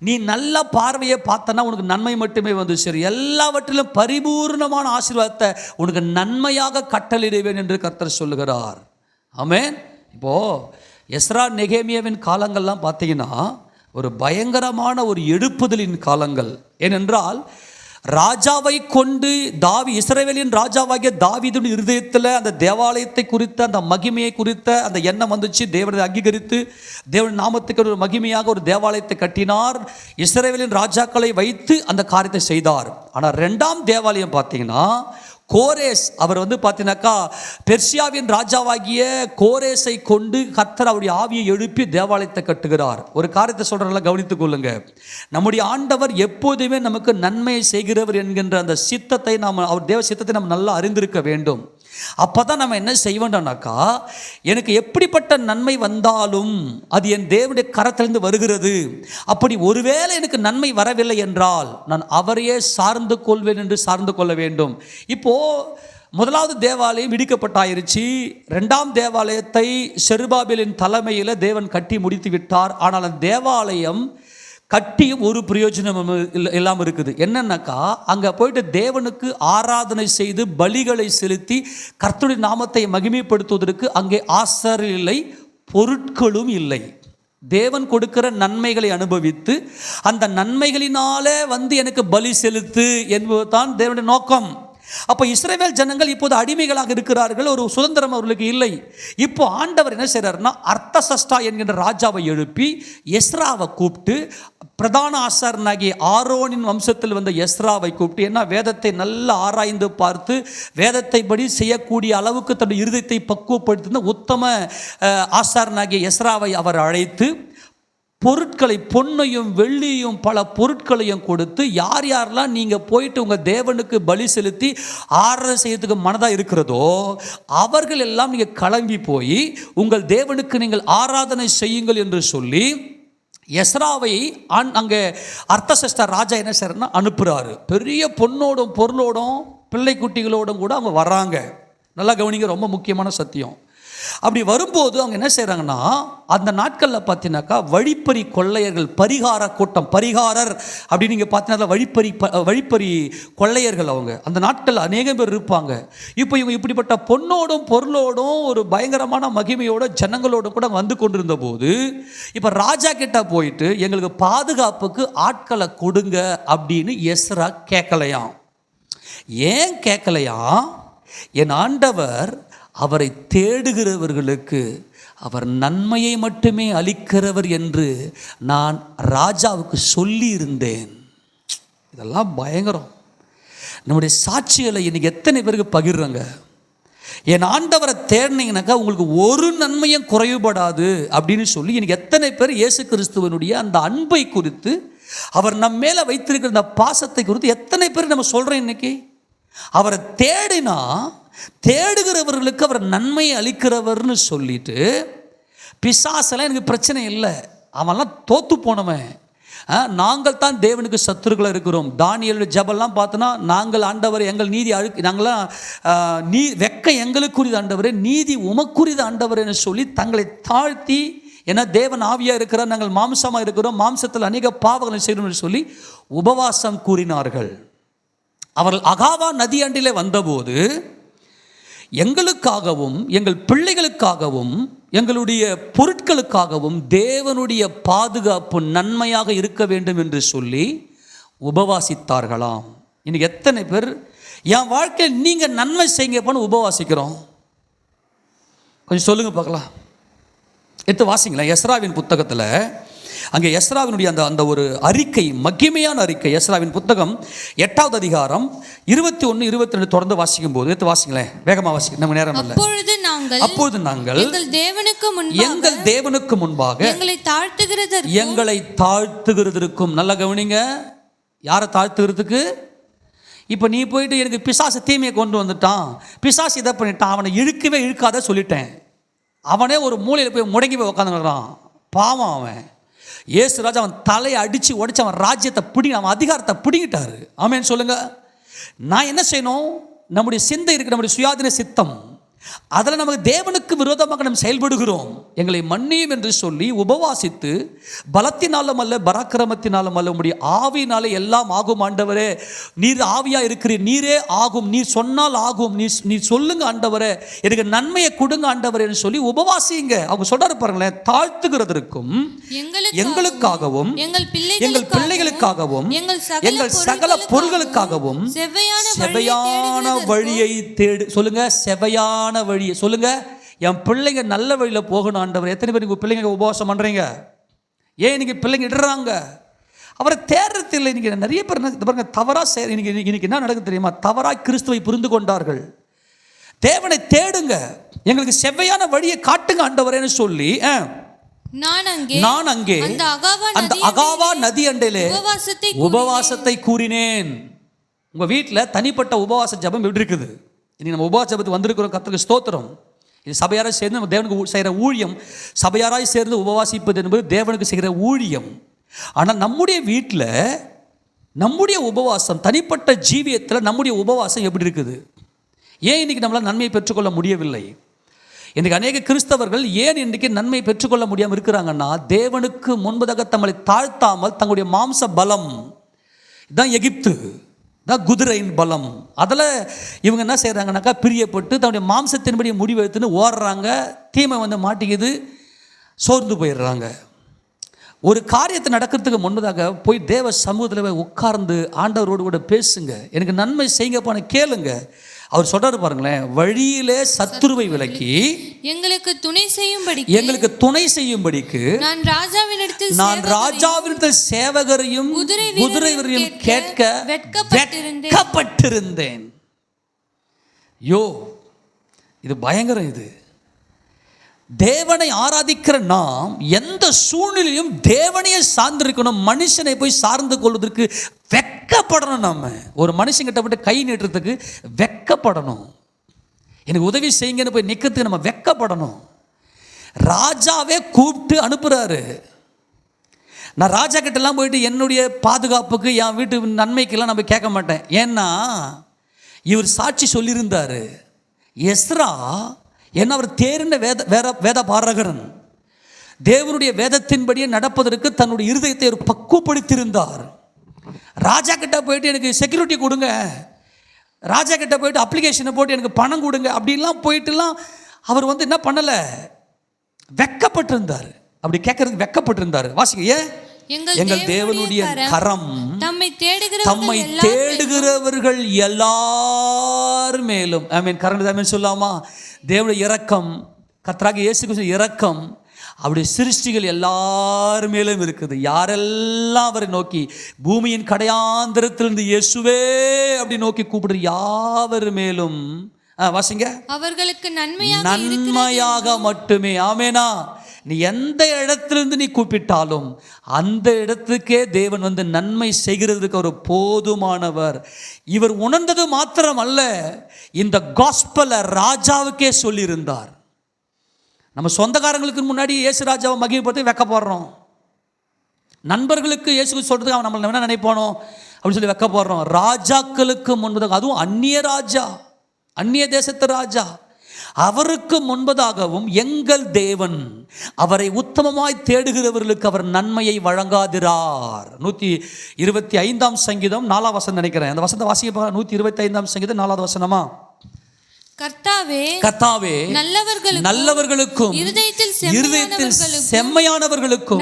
நீ நல்ல பார்வையை பார்த்தனா உனக்கு நன்மை மட்டுமே சரி, எல்லாவற்றிலும் பரிபூர்ணமான ஆசீர்வாதத்தை உனக்கு நன்மையாக கட்டளையிடுவேன் என்று கர்த்தர் சொல்லுகிறார். ஆமென். இப்போது எஸ்ரா நெகேமியாவின் காலங்கள்லாம் பார்த்தீங்கன்னா ஒரு பயங்கரமான ஒரு எழுப்புதலின் காலங்கள். ஏனென்றால் ராஜாவை கொண்டு இஸ்ரவேலின் ராஜாவாகிய தாவீதுடைய இருதயத்தில் அந்த தேவாலயத்தை குறித்த அந்த மகிமையை குறித்த அந்த எண்ணம் வந்துச்சு. தேவனை அங்கீகரித்து தேவன் நாமத்துக்கு ஒரு மகிமையாக ஒரு தேவாலயத்தை கட்டினார். இஸ்ரவேலின் ராஜாக்களை வைத்து அந்த காரியத்தை செய்தார். ஆனால் 2ஆம் தேவாலயம் பார்த்தீங்கன்னா கோரேஸ் அவர் பார்த்தீங்கன்னாக்கா பெர்சியாவின் ராஜாவாகிய கோரேஸை கொண்டு கர்த்தர் அவருடைய ஆவியை எழுப்பி தேவாலயத்தை கட்டுகிறார். ஒரு காரியத்தை சொல்கிறதெல்லாம் கவனித்துக் கொள்ளுங்க. நம்முடைய ஆண்டவர் எப்போதுமே நமக்கு நன்மையை செய்கிறவர் என்கின்ற அந்த சித்தத்தை அவர் தேவ சித்தத்தை நம்ம நல்லா அறிந்திருக்க வேண்டும். அப்போ தான் நம்ம என்ன செய்ய வேண்டாம்னாக்கா, எனக்கு எப்படிப்பட்ட நன்மை வந்தாலும் அது என் தேவனுடைய கரத்திலிருந்து வருகிறது. அப்படி ஒருவேளை எனக்கு நன்மை வரவில்லை என்றால் நான் அவரையே சார்ந்து கொள்வேன் என்று சார்ந்து கொள்ள வேண்டும். இப்போது 1வது தேவாலயம் இடிக்கப்பட்டாயிருச்சு. 2ஆம் தேவாலயத்தை செருபாபேலின் தலைமையில் தேவன் கட்டி முடித்து விட்டார். ஆனால் அந்த தேவாலயம் கட்டியும் ஒரு பிரயோஜனம் இல்லாமல் இருக்குது. என்னன்னாக்கா, அங்கே போயிட்டு தேவனுக்கு ஆராதனை செய்து பலிகளை செலுத்தி கர்த்தருடைய நாமத்தை மகிமைப்படுத்துவதற்கு அங்கே ஆசாரியர் இல்லை, பொருட்களும் இல்லை. தேவன் கொடுக்கிற நன்மைகளை அனுபவித்து அந்த நன்மைகளினாலே எனக்கு பலி செலுத்து என்பது தான் தேவனுடைய நோக்கம். அப்போ இஸ்ரவேல் ஜனங்கள் இப்போது அடிமைகளாக இருக்கிறார்கள். ஒரு சுதந்திரம் அவர்களுக்கு இல்லை. இப்போ ஆண்டவர் என்ன செய்கிறாருன்னா, அர்த்தசஷ்டா என்கின்ற ராஜாவை எழுப்பி எஸ்ராவை கூப்பிட்டு, பிரதான ஆசாரியனாகிய ஆரோனின் வம்சத்தில் வந்த எஸ்ராவை கூப்பிட்டு, என்ன வேதத்தை நல்லா ஆராய்ந்து பார்த்து வேதத்தை படி செய்யக்கூடிய அளவுக்கு தன்னுடைய இருதயத்தை பக்குவப்படுத்தின உத்தம ஆசாரியனாகிய எஸ்ராவை அவர் அழைத்து பொருட்களை, பொன்னையும் வெள்ளியும் பல பொருட்களையும் கொடுத்து, யார் யாரெல்லாம் நீங்கள் போயிட்டு உங்கள் தேவனுக்கு பலி செலுத்தி ஆராதனை செய்யறதுக்கு மனதாக இருக்கிறதோ அவர்கள் எல்லாம் நீங்கள் கிளம்பி போய் உங்கள் தேவனுக்கு நீங்கள் ஆராதனை செய்யுங்கள் என்று சொல்லி எஸ்ராவை அங்கே அர்த்தசஷ்டா ராஜா என்ன செய்யறன்னா அனுப்புகிறாரு. பெரிய பொண்ணோடும் பொருளோடும் பிள்ளை குட்டிகளோடும் கூட அவங்க வர்றாங்க. நல்லா கவனிங்க, ரொம்ப முக்கியமான சத்தியம். அப்படி வரும்போது அவங்க என்ன செய்கிறாங்கன்னா, அந்த நாட்களில் பார்த்தீங்கன்னாக்கா வழிப்பறி கொள்ளையர்கள், பரிகார கூட்டம், பரிகாரர் அப்படின்னு நீங்கள் பார்த்தீங்கன்னா வழிப்பறி கொள்ளையர்கள் அவங்க அந்த நாட்களில் அநேகம் பேர் இருப்பாங்க. இப்போ இவங்க இப்படிப்பட்ட பொண்ணோடும் பொருளோடும் ஒரு பயங்கரமான மகிமையோட ஜனங்களோடு கூட வந்து கொண்டிருந்த போது இப்போ ராஜா கிட்ட போயிட்டு எங்களுக்கு பாதுகாப்புக்கு ஆட்களை கொடுங்க அப்படின்னு எஸ்ரா கேட்கலையாம். ஏன் கேட்கலையாம்? என் ஆண்டவர் அவரை தேடுகிறவர்களுக்கு அவர் நன்மையை மட்டுமே அளிக்கிறவர் என்று நான் ராஜாவுக்கு சொல்லி இருந்தேன். இதெல்லாம் பயங்கரம். நம்முடைய சாட்சிகளை இன்னைக்கு எத்தனை பேருக்கு பகிர்றாங்க? என் ஆண்டவரை தேடினீங்கன்னாக்கா உங்களுக்கு ஒரு நன்மையும் குறைவுபடாது அப்படின்னு சொல்லி இன்னைக்கு எத்தனை பேர் இயேசு கிறிஸ்துவனுடைய அந்த அன்பை குறித்து, அவர் நம்ம மேலே வைத்திருக்கிற அந்த பாசத்தை குறித்து எத்தனை பேர் நம்ம சொல்கிறோம்? இன்னைக்கு அவரை தேடினா தேடுகிறவர்களுக்கு அவர் நன்மையை அளிக்கிறவர்னு சொல்லிட்டு, பிசாசெல்லாம் எனக்கு பிரச்சனை இல்லை, அவன்லாம் தோத்து போனவன், நாங்கள் தான் தேவனுக்கு சத்துருக்களாக இருக்கிறோம். தானியேல் ஜெபம்லாம் பார்த்தோன்னா, நாங்கள் ஆண்டவர் எங்கள் நீதி நாங்களாம் வெக்கம் எங்களுக்குரியது ஆண்டவரே, நீதி உமக்குரியது ஆண்டவரேன்னு சொல்லி தங்களை தாழ்த்தி, ஏன்னா தேவன் ஆவியாக இருக்கிறார், நாங்கள் மாம்சமாக இருக்கிறோம், மாம்சத்தில் அநேக பாவங்களை செய்யணும்னு சொல்லி உபவாசம் கூறினார்கள். அவர்கள் அகாவா நதி அண்டிலே வந்தபோது எங்களுக்காகவும் எங்கள் பிள்ளைகளுக்காகவும் எங்களுடைய பொருட்களுக்காகவும் தேவனுடைய பாதுகாப்பு நன்மையாக இருக்க வேண்டும் என்று சொல்லி உபவாசித்தார்களாம். இன்னைக்கு எத்தனை பேர் என் வாழ்க்கையில் நீங்கள் நன்மை செய்யுங்கப்பான்னு உபவாசிக்கிறோம்? கொஞ்சம் சொல்லுங்கள் பார்க்கலாம். எடுத்து வாசிங்களேன். எஸ்ராவின் புத்தகத்தில் அங்கே எஸ்ராவினுடைய அந்த ஒரு அறிக்கை, மகிமையான அறிக்கை. எஸ்ராவின் புத்தகம் 8வது அதிகாரம் 21, 22 தொடர்ந்து வாசிக்கும் போது எடுத்து வாசிங்களேன், வேகமாக வாசிக்க, நம்ம நேரம் இல்லை. அப்பொழுது நாங்கள் எங்கள் தேவனுக்கு முன்பாக எங்களை தாழ்த்துகிறதற்கும், நல்லா கவனிங்க, யாரை தாழ்த்துகிறதுக்கு? இப்போ நீ போயிட்டு எனக்கு பிசாசு தீமையை கொண்டு வந்துட்டான், பிசாசு இதை பண்ணிட்டான், அவனை இழுக்காத சொல்லிட்டேன், அவனே ஒரு மூலையில் போய் முடங்கி போய் உட்காந்துக்கிறான், பாவம் அவன். இயேசு ராஜா அவன் தலையை அடித்து உடைச்சு அவன் ராஜ்யத்தை அவன் அதிகாரத்தை பிடிங்கிட்டாரு. ஆமேன்னு சொல்லுங்க. நான் என்ன செய்யணும்? நம்முடைய சிந்தை இருக்கு, நம்முடைய சுயாதீன சித்தம், அதில் நமக்கு தேவனுக்கு விரோதமாக நம்ம செயல்படுகிறோம். எங்களை மன்னியும் என்று சொல்லி உபவாசித்து, பலத்தினாலும் அல்ல பராக்கிரமத்தினாலும் அல்ல உம்முடைய ஆவியினாலே எல்லாம் ஆகும் ஆண்டவரே, நீர் ஆவியாக இருக்கிறீர், நீரே ஆகும், நீர் சொன்னால் ஆகும், நீர் சொல்லுங்க ஆண்டவரே, எனக்கு நன்மையை கொடுங்க ஆண்டவரே என்று சொல்லி உபவாசிங்க. அவங்க சொல்றாரு பாருங்களேன், தாழ்த்துகிறதற்கும் எங்களுக்காகவும் எங்கள் பிள்ளைகளுக்காகவும் எங்கள் சகல பொருள்களுக்காகவும் செவையான வழியை தேடு. சொல்லுங்க, செவையான வழியை சொல்லுங்க. என் பிள்ளைங்க நல்ல வழியில் போகணும் ஆண்டவர். எத்தனை பேர் உங்கள் பிள்ளைங்க உபவாசம் பண்ணுறீங்க? ஏன் இன்னைக்கு பிள்ளைங்க இடுறாங்க? அவரை தேடுறது இல்லை. இன்னைக்கு நிறைய பேர் பாருங்க தவறாக இன்னைக்கு என்ன நடக்குது தெரியுமா? தவறாக கிறிஸ்துவை புரிந்து கொண்டார்கள். தேவனை தேடுங்க, எங்களுக்கு செவ்வையான வழியை காட்டுங்க ஆண்டவரேன்னு சொல்லி நான் அங்கே அந்த அகாவா நதி அண்டையிலே உபவாசத்தை கூறினேன். உங்க வீட்டில் தனிப்பட்ட உபவாச ஜபம் எப்படி இருக்குது? இன்னைக்கு நம்ம உபவாச ஜபத்துக்கு வந்திருக்கிறோம். கர்த்தருக்கு ஸ்தோத்திரம். இது சபையாராய் சேர்ந்து நம்ம தேவனுக்கு செய்கிற ஊழியம். சபையாராய் சேர்ந்து உபவாசிப்பது என்பது தேவனுக்கு செய்கிற ஊழியம். ஆனால் நம்முடைய வீட்டில் நம்முடைய உபவாசம், தனிப்பட்ட ஜீவியத்தில் நம்முடைய உபவாசம் எப்படி இருக்குது? ஏன் இன்றைக்கி நம்மளால் நன்மையை பெற்றுக்கொள்ள முடியவில்லை? இன்றைக்கு அநேக கிறிஸ்தவர்கள் ஏன் இன்றைக்கி நன்மையை பெற்றுக்கொள்ள முடியாமல் இருக்கிறாங்கன்னா, தேவனுக்கு முன்பதாக தங்களை தாழ்த்தாமல் தங்களுடைய மாம்ச பலம் தான், எகிப்து தான் குதிரையின் பலம், அதில் இவங்க என்ன செய்கிறாங்கனாக்கா பிரியப்பட்டு தன்னுடைய மாம்சத்தின்படி முடிவு எடுத்துன்னு ஓடுறாங்க. தீமை வந்து மாட்டிக்குது, சோர்ந்து போயிடுறாங்க. ஒரு காரியத்தை நடக்கிறதுக்கு முன்பதாக போய் தேவ சமூகத்தில் போய் உட்கார்ந்து ஆண்டவரோடு கூட பேசுங்க. எனக்கு நன்மை செய்யுங்கப்பான கேளுங்க. அவர் சொல்றாரு பாருங்களேன், வழியிலே சத்துருவை விலக்கி எங்களுக்கு துணை செய்யும்படிக்கு நான் ராஜாவினிடத்தில் சேவகரையும் குதிரைவரையும் கேட்க வெட்கப்பட்டிருந்தேன். யோ, இது பயங்கரம். இது தேவனை ஆராதிக்கிற நாம் எந்த சூழ்நிலையும் தேவனையே சார்ந்திருக்கணும். மனுஷனை போய் சார்ந்து கொள்வதற்கு வெட்கப்படணும். நம்ம ஒரு மனுஷங்கிட்ட போட்டு கை நீட்டுறதுக்கு வெட்கப்படணும். எனக்கு உதவி செய்யுங்கன்னு போய் நிற்கிறதுக்கு நம்ம வெட்கப்படணும். ராஜாவே கூப்பிட்டு அனுப்புகிறாரு. நான் ராஜா கிட்டலாம் போயிட்டு என்னுடைய பாதுகாப்புக்கு, என் வீட்டு நன்மைக்கெல்லாம் நம்ம கேட்க மாட்டேன். ஏன்னா இவர் சாட்சி சொல்லியிருந்தார். எஸ்ரா என்ன, அவர் தேர்ந்த வேத பாரகரன், தேவனுடைய வேதத்தின்படியே நடப்பதற்கு தன்னுடைய இருதயத்தை ஒரு பக்குவப்படுத்தியிருந்தார். ராஜா கிட்ட போயிட்டு எனக்கு செக்யூரிட்டி கொடுங்க, ராஜா கிட்ட போயிட்டு அப்ளிகேஷனை போட்டு எனக்கு பணம் கொடுங்க அப்படின்லாம் போயிட்டுலாம் அவர் வந்து என்ன பண்ணலை, வெட்கப்பட்டிருந்தார். அப்படி கேட்கறதுக்கு வெட்கப்பட்டிருந்தார். வாசிங்க, ஏன்? எங்கள் தேவனுடைய கரம் தம்மை தேடுகிறவர்கள் எல்லார் மேலும். ஆமென். கரண்ட் சொல்லாமா? தேவனுடைய இரக்கம், கர்த்தராகிய இயேசு கிறிஸ்துவின் இரக்கம் அவருடைய சிருஷ்டிகள் எல்லார் மேலும் இருக்குது. யாரெல்லாம் அவரை நோக்கி பூமியின் கடையாந்திரத்திலிருந்து இயேசுவே அப்படி நோக்கி கூப்பிடுற யாவர் மேலும் வாசிங்க, அவர்களுக்கு நன்மையாக மட்டுமே. ஆமேனா? நீ எந்த இடத்திலிருந்து நீ கூப்பிட்டாலும் அந்த இடத்துக்கே தேவன் வந்து நன்மை செய்கிறதுக்கு ஒரு போதுமானவர். இவர் உணர்ந்தது மாத்திரம் அல்ல, இந்த காஸ்பலை ராஜாவுக்கே சொல்லியிருந்தார். நம்ம சொந்தக்காரங்களுக்கு முன்னாடி இயேசு ராஜாவை மகிமைப்படுத்தி வெக்கப்படுறோம். நண்பர்களுக்கு இயேசு சொல்றதுக்கு அவன் நம்மளை என்ன நினைப்பானோ அப்படின்னு சொல்லி வெக்கப்படுறோம். ராஜாக்களுக்கு முன்பதாக, அதுவும் அந்நிய ராஜா, அந்நிய தேசத்து ராஜா, அவருக்கு முன்பதாகவும் எங்கள் தேவன் அவரை உத்தமமாய் தேடுகிறவர்களுக்கு அவர் நன்மையை வழங்காதிரார். 125 சங்கீதம் 4 வசனம் நினைக்கிறேன். அந்த வசனத்தை வாசிக்க. 125 சங்கீதம் 4 வசனமா? கர்த்தாவே நல்லவர்களுக்கும் இருதயத்தில் செம்மையானவர்களுக்கும்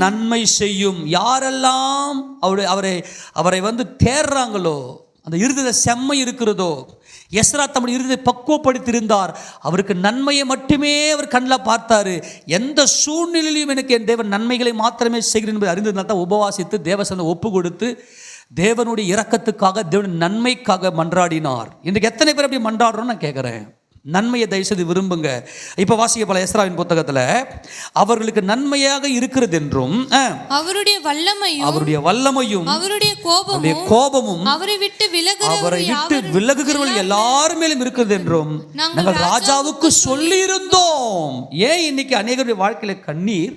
நன்மை செய்யும். யாரெல்லாம் அவரை வந்து தேடுறாங்களோ, அந்த இருதய செம்மை இருக்கிறதோ, எஸ்ரா தம்முடைய இருதயத்தை பக்குவப்படுத்தியிருந்தார். அவருக்கு நன்மையை மட்டுமே அவர் கண்ணில் பார்த்தாரு. எந்த சூழ்நிலையிலும் எனக்கு என் தேவன் நன்மைகளை மாத்திரமே செய்கிறேன் என்பதை அறிந்ததுனால தான் உபவாசித்து தேவசனை ஒப்பு கொடுத்து தேவனுடைய இரக்கத்துக்காக, தேவனுடைய நன்மைக்காக மன்றாடினார். இன்றைக்கு எத்தனை பேர் அப்படி மன்றாடுறோன்னு நான் கேட்குறேன். நன்மையை தயவுசெய்து விரும்புங்க. இப்போ வாசிக்க போல எஸ்ராவின் புத்தகத்தில் அவர்களுக்கு நன்மையாக இருக்கிறது என்றும் அவருடைய வல்லமையும் அவருடைய கோபமும் அவரை விட்டு விலகுகிறவர்கள் எல்லாரும் மேலும் இருக்கிறது என்றும் நாங்கள் ராஜாவுக்கு சொல்லியிருந்தோம். ஏன் இன்னைக்கு அநேகருடைய வாழ்க்கையில கண்ணீர்?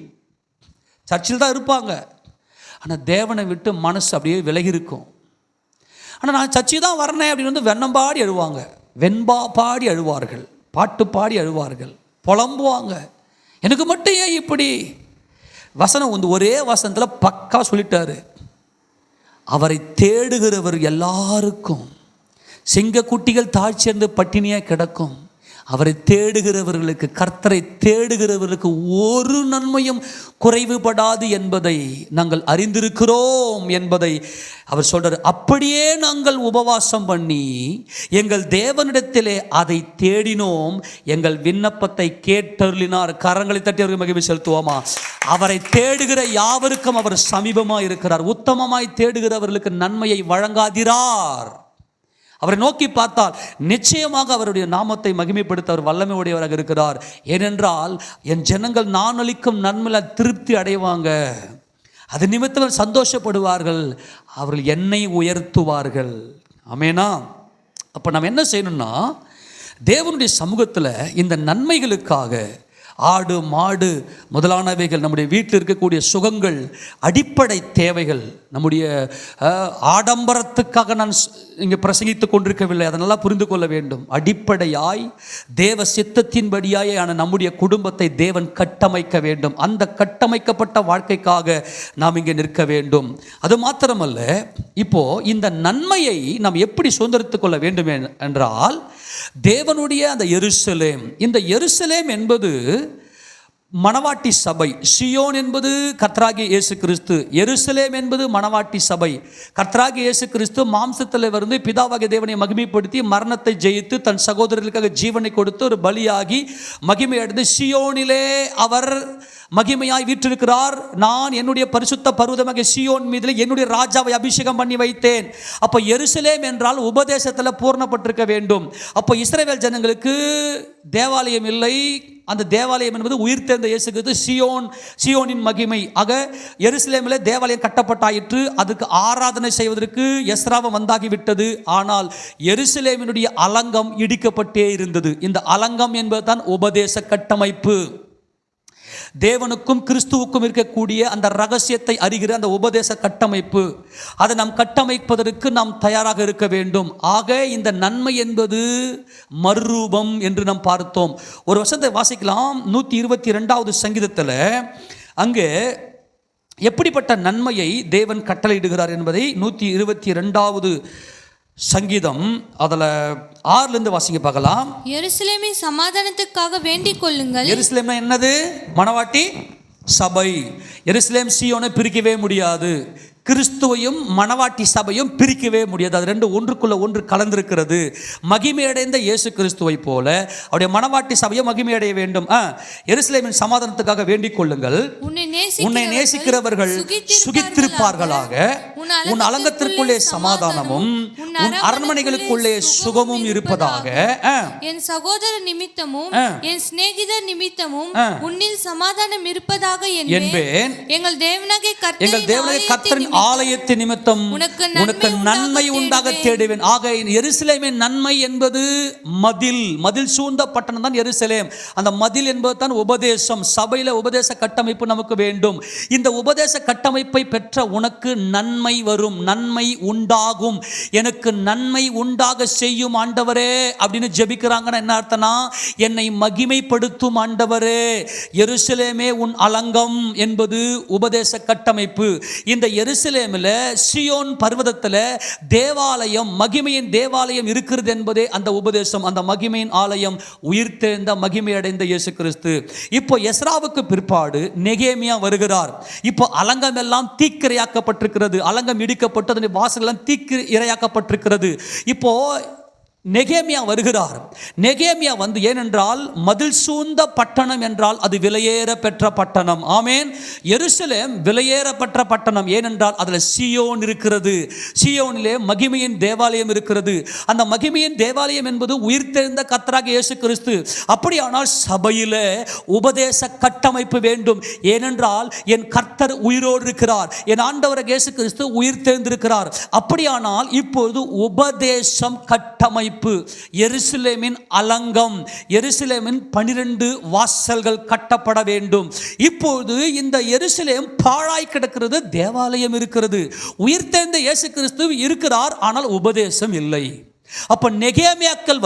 சர்ச்சில் தான் இருப்பாங்க, ஆனால் தேவனை விட்டு மனசு அப்படியே விலகி இருக்கும். ஆனால் நான் சர்ச்சை தான் வரனேன் அப்படின்னு வந்து வெண்ணம்பாடி அழுவாங்க, வெண்பா பாடி அழுவார்கள், பாட்டு பாடி அழுவார்கள், புலம்புவாங்க. எனக்கு மட்டும் ஏன் இப்படி? வசனம் வந்து ஒரே வசனத்தில் பக்கா சொல்லிட்டாரு. அவரை தேடுகிறவர் எல்லாருக்கும் சிங்கக்குட்டிகள் தாழ் சேர்ந்து பட்டினியாக கிடக்கும். அவரை தேடுகிறவர்களுக்கு, கர்த்தரை தேடுகிறவர்களுக்கு ஒரு நன்மையும் குறைவுபடாது என்பதை நாங்கள் அறிந்திருக்கிறோம் என்பதை அவர் சொல்றார். அப்படியே நாங்கள் உபவாசம் பண்ணி எங்கள் தேவனிடத்திலே அதை தேடினோம், எங்கள் விண்ணப்பத்தை கேட்டருளினார். கரங்களை தட்டி அவருக்கு மகிமை செலுத்துவோமா? அவரை தேடுகிற யாவருக்கும் அவர் சமீபமாய் இருக்கிறார். உத்தமமாய் தேடுகிறவர்களுக்கு நன்மையை வழங்காதிரார். அவரை நோக்கி பார்த்தால் நிச்சயமாக அவருடைய நாமத்தை மகிமைப்படுத்த அவர் வல்லமை உடையவராக இருக்கிறார். ஏனென்றால் என் ஜனங்கள் நான் அளிக்கும் நன்மையில் திருப்தி அடைவாங்க, அது நிமித்தம் சந்தோஷப்படுவார்கள், அவர்கள் என்னை உயர்த்துவார்கள். ஆமேனா? அப்போ நம்ம என்ன செய்யணும்னா, தேவனுடைய சமூகத்தில் இந்த நன்மைகளுக்காக ஆடு மாடு முதலானவைகள், நம்முடைய வீட்டில் இருக்கக்கூடிய சுகங்கள், அடிப்படை தேவைகள், நம்முடைய ஆடம்பரத்துக்காக நான் இங்கே பிரசங்கித்து கொண்டிருக்கவில்லை, அதை நல்லா புரிந்து கொள்ள வேண்டும். அடிப்படையாய் தேவ சித்தத்தின்படியாயான நம்முடைய குடும்பத்தை தேவன் கட்டமைக்க வேண்டும். அந்த கட்டமைக்கப்பட்ட வாழ்க்கைக்காக நாம் இங்கே நிற்க வேண்டும். அது மாத்திரமல்ல, இப்போ இந்த நன்மையை நாம் எப்படி சுதந்திரித்துக் கொள்ள வேண்டும் என்றால், தேவனுடைய அந்த எருசலேம், இந்த எருசலேம் என்பது மணவாட்டி சபை. சியோன் என்பது கர்த்தராகிய இயேசு கிறிஸ்து. எருசலேம் என்பது மணவாட்டி சபை. கர்த்தராகிய இயேசு கிறிஸ்து மாம்சத்தில் இருந்து பிதாவாகிய தேவனை மகிமைப்படுத்தி மரணத்தை ஜெயித்து தன் சகோதரர்களுக்காக ஜீவனை கொடுத்து ஒரு பலியாகி மகிமை அடைந்து சியோனிலே அவர் மகிமையாய் வீற்றிருக்கிறார். நான் என்னுடைய பரிசுத்த பர்வதமாக சியோன் மீதில் என்னுடைய ராஜாவை அபிஷேகம் பண்ணி வைத்தேன். அப்போ எருசலேம் என்றால் உபதேசத்தில் பூர்ணப்பட்டிருக்க வேண்டும். அப்போ இஸ்ரவேல் ஜனங்களுக்கு தேவாலயம் இல்லை. அந்த தேவாலயம் என்பது உயிர்த்தெழுந்த இயேசு கிறிஸ்து, சியோனின் மகிமை. ஆக எருசலேமில் தேவாலயம் கட்டப்பட்டாயிற்று. அதுக்கு ஆராதனை செய்வதற்கு எஸ்ராவும் வந்தாகிவிட்டது. ஆனால் எருசலேமினுடைய அலங்கம் இடிக்கப்பட்டே இருந்தது. இந்த அலங்கம் என்பது தான் உபதேச கட்டமைப்பு. தேவனுக்கும் கிறிஸ்துவுக்கும் இருக்கக்கூடிய அந்த ரகசியத்தை அறிகிற அந்த உபதேச கட்டமைப்பு, அதை நாம் கட்டமைப்பதற்கு நாம் தயாராக இருக்க வேண்டும். ஆக இந்த நன்மை என்பது மறுரூபம் என்று நாம் பார்த்தோம். ஒரு வசனத்தை வாசிக்கலாம். 122வது சங்கீதத்தில் அங்கே எப்படிப்பட்ட நன்மையை தேவன் கட்டளையிடுகிறார் என்பதை 122வது சங்கீதம் அதில் 6லிருந்து வாசிங்க பார்க்கலாம். எருசலேமின் சமாதானத்துக்காக வேண்டிக் கொள்ளுங்கள். எருசலேம் என்னது? மணவாட்டி சபை. எருசலேம் சியோனை பிரிக்கவே முடியாது. கிறிஸ்துவையும் மணவாட்டி சபையும் பிரிக்கவே முடியாது. அது ரெண்டு ஒன்றுக்குள்ள ஒன்று கலந்திருக்கிறது. மகிமையடைந்த இயேசு கிறிஸ்துவை போல அவருடைய மணவாட்டி சபையும் மகிமையடைய வேண்டும். எருசலேமின் சமாதானத்துக்காக வேண்டிக் கொள்ளுங்கள். உன்னை நேசிக்கிறவர்கள் சுகித்திருப்பார்களாக. உன் அலங்கத்திற்குள்ளே சமாதானமும் உன் அரண்மனைகளுக்குள்ளே சுகமும் இருப்பதாக. என் சகோதர நிமித்தமும் என் சிநேகிதர் நிமித்தமும் உன்னில் சமாதானம் இருப்பதாக என்பேன். எங்கள் தேவனாகிய கர்த்தரின் ஆலயத்தின் நிமித்தம் உனக்கு நன்மை உண்டாக தேடுவேன். ஆக எருசலேமின் நன்மை என்பது மதில் சூழ்ந்த பட்டணம் தான் எருசலேம். அந்த மதில் என்பது தான் உபதேசம். சபையில உபதேச கட்டமைப்பு நமக்கு வேண்டும். இந்த உபதேச கட்டமைப்பை பெற்ற உனக்கு நன்மை வரும், நன்மை உண்டாகும். எனக்கு நன்மை உண்டாக செய்யும் ஆண்டவரே அப்படின்னு ஜெபிக்கிறாங்கன்னா என்ன அர்த்தம்னா, என்னை மகிமைப்படுத்தும் ஆண்டவரே. எருசலேமே உன் அலங்கம் என்பது உபதேச கட்டமைப்பு. இந்த எருசலேமில் சியோன் பர்வதத்தில் தேவாலயம், மகிமையின் தேவாலயம் இருக்கிறது என்பதே அந்த உபதேசம். அந்த மகிமையின் ஆலயம் உயிர்த்தெழுந்த மகிமை அடைந்த இயேசு கிறிஸ்து. இப்போ எஸ்ராவுக்கு பிற்பாடு நெகேமியா வருகிறார். இப்போ அலங்கம் எல்லாம் தீக்கிரையாக்கப்பட்டிருக்கிறது. அலங்கம் இடிக்கப்பட்டு அதனுடைய வாசல் எல்லாம் தீக்கு இரையாக்கப்பட்டிருக்கிறது. இப்போ நெகேமியா வருகிறார். நெகேமியா வந்து, ஏனென்றால் மதில் சூழ்ந்த பட்டணம் என்றால் அது விலையேற பெற்ற பட்டணம். ஆமேன். எருசலேம் விலையேற பெற்ற பட்டணம். ஏனென்றால் அதில் சியோன் இருக்கிறது. சியோனிலே மகிமையின் தேவாலயம் இருக்கிறது. அந்த மகிமையின் தேவாலயம் என்பது உயிர்த்தெழுந்த கர்த்தராகிய இயேசு கிறிஸ்து. அப்படியானால் சபையில் உபதேச கட்டமைப்பு வேண்டும். ஏனென்றால் என் கர்த்தர் உயிரோடு இருக்கிறார், என் ஆண்டவர் இயேசு கிறிஸ்து உயிர்த்தெழுந்திருக்கிறார். அப்படியானால் இப்பொழுது உபதேசம் கட்டமைப்பு, எருசலேமின் அலங்கம், எருசலேமின் 12 வாசல்கள் கட்டப்பட வேண்டும். இப்போது இந்த எருசலேம் பாழாய் கிடக்கிறது, தேவாலயம் இருக்கிறது. உயிர்த்தெழுந்த இயேசு கிறிஸ்து இருக்கிறார், ஆனால் உபதேசம் இல்லை. அப்ப நெகேமியாக்கள்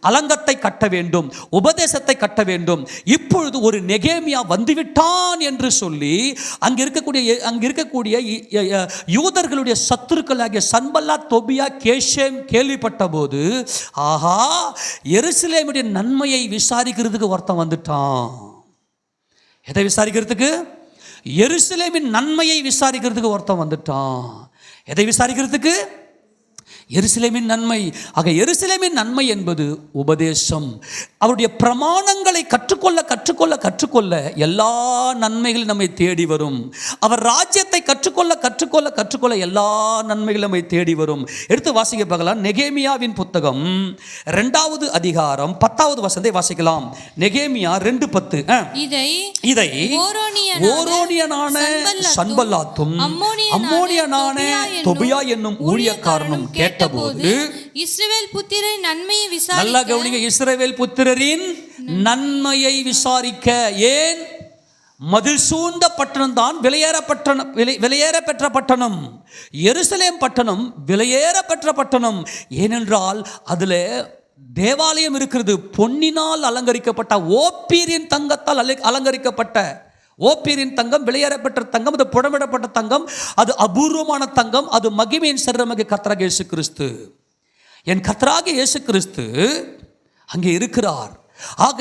அலங்கத்தை கட்ட வேண்டும், உபதேசத்தை கட்ட வேண்டும். இப்பொழுது ஒரு நெகேமியா வந்துவிட்டான் என்று சொல்லி அங்க இருக்கக்கூடிய யூதர்களுடைய சத்துருக்களாகிய சன்பல்லாத், தொபியா, கேஷேம் கேள்விப்பட்ட போது, ஆஹா, எருசலேமுடைய நன்மையை விசாரிக்கிறதுக்கு ஒருத்தன் வந்துட்டான். எதை விசாரிக்கிறதுக்கு? எருசலேமின் நன்மையை விசாரிக்கிறதுக்கு ஒருத்தன் வந்துட்டான். எதை விசாரிக்கிறதுக்கு? எருசலேமின் நன்மை. ஆக எருசலேமின் நன்மை என்பது உபதேசம். அவருடைய பிரமாணங்களை கற்றுக்கொள்ள கற்றுக்கொள்ள கற்றுக்கொள்ள எல்லா நன்மைகளும் நம்மை தேடி வரும். அவர் ராஜ்யத்தை கற்றுக்கொள்ள கற்றுக்கொள்ள கற்றுக்கொள்ள எல்லா நன்மைகளும் நம்மை தேடி வரும். எடுத்து வாசிக்க பார்க்கலாம். நெகேமியாவின் புத்தகம் 2வது அதிகாரம் 10வது வசனத்தை வாசிக்கலாம். நெகேமியா 2:10. இதை ஓரோனியனான சன்பல்லாத்தும் அம்மோனியனான தொபியா என்னும் ஊழியக்காரனும் கேட்டபோது, இஸ்ரவேல் புத்திரரின் நன்மையை விசாரிக்க, நல்லா கவனிங்க, இஸ்ரவேல் புத்திரரின் நன்மையை விசாரிக்க. ஏன்? மதில் சூழ்ந்த பட்டணம் தான் விலையேற பெற்ற பட்டணம். எருசலேம் பட்டணம் விலையேற பெற்ற பட்டணம். ஏனென்றால் அதில் தேவாலயம் இருக்கிறது. பொன்னினால் அலங்கரிக்கப்பட்ட, ஓப்பீரின் தங்கத்தால் அலங்கரிக்கப்பட்ட, ஓப்பீரின் தங்கம், விலையேற பெற்ற தங்கம், அது புடமிடப்பட்ட தங்கம், அது அபூர்வமான தங்கம், அது மகிமையின் சரீரமாகிய கர்த்தராகிய இயேசு கிறிஸ்து. என் கர்த்தராகிய இயேசு கிறிஸ்து அங்கே இருக்கிறார். ஆக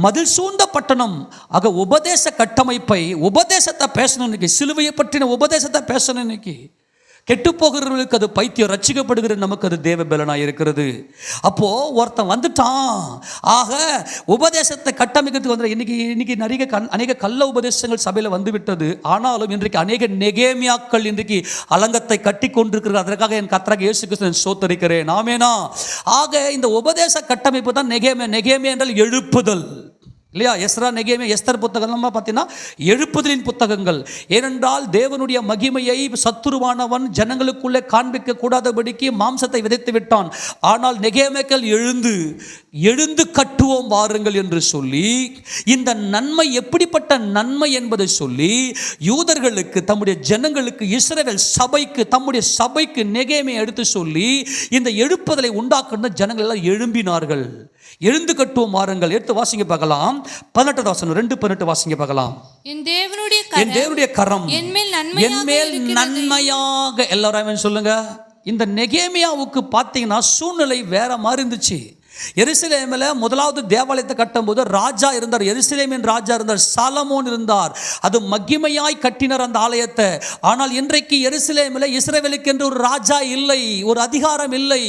மதில் சூழ்ந்த பட்டணம். ஆக உபதேச கட்டமைப்பை, உபதேசத்தை பேசணும். இன்னைக்கு சிலுவையை பற்றின உபதேசத்தை பேசணும். இன்னைக்கு கெட்டு போகிறவர்களுக்கு அது பைத்தியம், ரட்சிக்கப்படுகிற நமக்கு அது தேவ பலனாக இருக்கிறது. அப்போ ஒருத்தன் வந்துட்டான். ஆக உபதேசத்தை கட்டமைக்கிறதுக்கு இன்னைக்கு அநேக கள்ள உபதேசங்கள் சபையில் வந்துவிட்டது. ஆனாலும் இன்றைக்கு அநேக நெகேமியாக்கள் இன்றைக்கு அலங்கத்தை கட்டி கொண்டிருக்கிறார். அதற்காக என் கர்த்தராகிய இயேசு கிறிஸ்துவை ஸ்தோத்திரிக்கிறேன். ஆமெனா. ஆக இந்த உபதேச கட்டமைப்பு தான் நெகேமியா என்றால் எழுப்புதல் இல்லையா? எஸ்ரா, நெகேமியா, எஸ்தர் புத்தகம்லாம் பார்த்தீங்கன்னா எழுப்புதலின் புத்தகங்கள். ஏனென்றால் தேவனுடைய மகிமையை சத்துருவானவன் ஜனங்களுக்குள்ளே காண்பிக்க கூடாதபடிக்கு மாம்சத்தை விதைத்து விட்டான். ஆனால் நெகேமியாக்கள் எழுந்து கட்டுவோம் வாருங்கள் என்று சொல்லி, இந்த நன்மை எப்படிப்பட்ட நன்மை என்பதை சொல்லி யூதர்களுக்கு, தம்முடைய ஜனங்களுக்கு, இஸ்ரவேல் சபைக்கு, தம்முடைய சபைக்கு நெகேமியா எடுத்து சொல்லி இந்த எழுப்புதலை உண்டாக்குன ஜனங்கள் எல்லாம் எழும்பினார்கள். எழுந்து கட்டுவோம் வாருங்கள். எடுத்து வாசிங்க பார்க்கலாம். 18வது வசனம், 2:18 வாசிங்க பார்க்கலாம். என் தேவனுடைய கரம் என்மேல் நன்மையாக, எல்லாரும் சொல்லுங்க. இந்த நெகேமியாவுக்கு பார்த்தீங்கன்னா சூழ்நிலை வேற மாதிரி இருந்துச்சு. எருசலேமில் முதலாவது தேவாலயத்தை கட்டும்போது ராஜா இருந்தார். எருசலேமின் ராஜா இருந்தார், சாலமோன் இருந்தார். அது மகிமையாய் கட்டினர் அந்த ஆலயத்தை. ஆனால் இன்றைக்கு எருசலேமில் இஸ்ரவேலுக்கு என்று ஒரு ராஜா இல்லை, ஒரு அதிகாரம் இல்லை.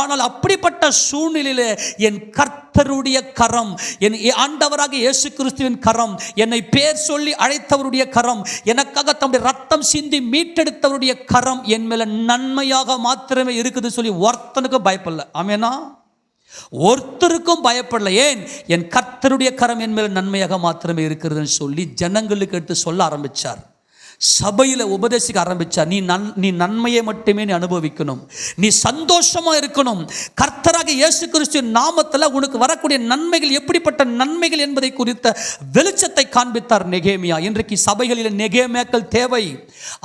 ஆனால் அப்படிப்பட்ட சூழ்நிலையில் என் கர்த்தருடைய கரம், என் ஆண்டவராக இயேசு கிறிஸ்துவின் கரம், என்னை பேர் சொல்லி அழைத்தவருடைய கரம், எனக்காக தம்முடைய ரத்தம் சிந்தி மீட்டெடுத்தவருடைய கரம் என் மேல நன்மையாக மாத்திரமே இருக்குது சொல்லி ஒருத்தனுக்கு பயப்படல. ஆமெனா? ஒருத்தருக்கும் பயப்படல. ஏன்? என் கர்த்தருடைய கரம் என் மேல நன்மையாக மாத்திரமே இருக்கிறதுன்னு சொல்லி ஜனங்களுக்கு எடுத்து சொல்ல ஆரம்பிச்சார். சபையில் உபதேசிக்க ஆரம்பிச்சார். நீ நன்மையை மட்டுமே நீ அனுபவிக்கணும், நீ சந்தோஷமா இருக்கணும். கர்த்தராக இயேசு கிறிஸ்துவின் நாமத்தில் உனக்கு வரக்கூடிய நன்மைகள் எப்படிப்பட்ட நன்மைகள் என்பதை குறித்த வெளிச்சத்தை காண்பித்தார் நெகேமியா. இன்றைக்கு சபைகளில் நெகேமியாக்கள் தேவை.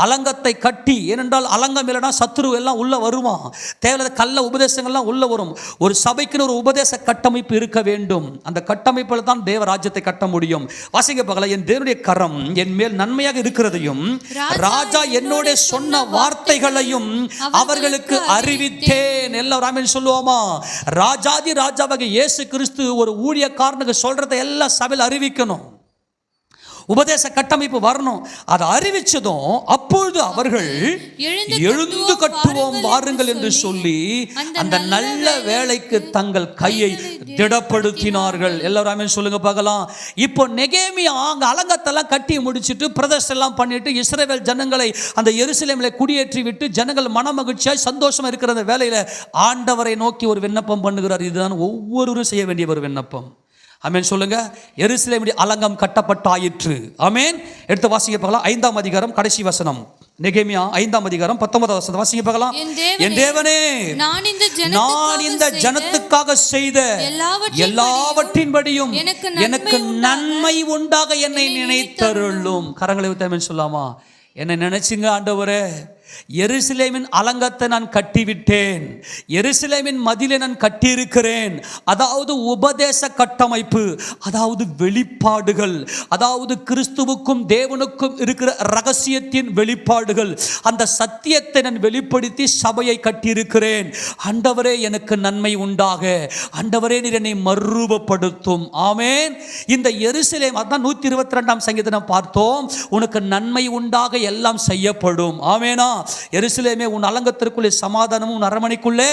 அலங்கத்தை கட்டி, ஏனென்றால் அலங்கம் இல்லைனா சத்துரு எல்லாம் உள்ள வருவான். தேவையில்லாத கள்ள உபதேசங்கள்லாம் உள்ள வரும். ஒரு சபைக்குன்னு ஒரு உபதேச கட்டமைப்பு இருக்க வேண்டும். அந்த கட்டமைப்பில் தான் தேவ ராஜ்யத்தை கட்ட முடியும். வாசிங்க பார்க்கலாம். என் தேவனுடைய கரம் என் மேல் நன்மையாக இருக்கிறதையும் ராஜா என்னோட சொன்ன வார்த்தைகளையும் அவர்களுக்கு அறிவித்தேன். எல்லாரும் சொல்லுவோமா? ராஜாதி ராஜாவாக இயேசு கிறிஸ்து ஒரு ஊழியக்காரனுக்கு சொல்றதை எல்லாம் சபையில் அறிவிக்கணும். உபதேச கட்டமைப்பு வரணும். அதை அறிவிச்சதும் அப்பொழுது அவர்கள் எழுந்து கட்டுவோம் வாருங்கள் என்று சொல்லி அந்த நல்ல வேலைக்கு தங்கள் கையை திடப்படுத்தினார்கள். எல்லாரும் சொல்லுங்க பார்க்கலாம். இப்போ நெகேமியா அங்க அலங்கத்தெல்லாம் கட்டி முடிச்சுட்டு பிரதர்ஷனம் எல்லாம் பண்ணிட்டு இஸ்ரவேல் ஜனங்களை அந்த எருசலேமில் குடியேற்றி விட்டு ஜனங்கள் மனமகிழ்ச்சியாய் சந்தோஷமா இருக்கிற அந்த வேலையில ஆண்டவரை நோக்கி ஒரு விண்ணப்பம் பண்ணுகிறார். இதுதான் ஒவ்வொருவரும் செய்ய வேண்டிய ஒரு விண்ணப்பம். ஆமென் சொல்லுங்க. எருசலேமுடைய அலங்கம் கட்டப்பட்டாயிற்று. ஆமென். எடுத்து வாசிக்க பார்க்கலாம். 5ஆம் அதிகாரம் கடைசி வசனம். நெகேமியா 5ஆம் அதிகாரம் 19வது வசனம் வாசிக்க பார்க்கலாம். என் தேவனே, நான் இந்த ஜனத்துக்காக செய்த எல்லாவற்றின்படியும் எனக்கு நன்மை உண்டாக என்னை நினைத்தருளும். கரங்களை ஊத்தி ஆமென் சொல்லாமா? என்னை நினைச்சுங்க ஆண்டவரே, எருசலேமின் அலங்கத்தை நான் கட்டிவிட்டேன், எருசலேமின் மதிலை நான் கட்டியிருக்கிறேன். அதாவது உபதேச கட்டமைப்பு, அதாவது வெளிப்பாடுகள், அதாவது கிறிஸ்துவுக்கும் தேவனுக்கும் இருக்கிற ரகசியத்தின் வெளிப்பாடுகள். அந்த சத்தியத்தை நான் வெளிப்படுத்தி சபையை கட்டியிருக்கிறேன். ஆண்டவரே எனக்கு நன்மை உண்டாக, ஆண்டவரே நீர் என்னை மறுரூபப்படுத்தும். ஆமென். இந்த எருசலேம், அதான் 122ஆம் சங்கீதம் பார்த்தோம், உனக்கு நன்மை உண்டாக எல்லாம் செய்யப்படும். ஆமெனா. எருசலேமே, உன் அலங்கத்திற்குள்ளே சமாதானமும், உன் அரண்மனைக்குள்ளே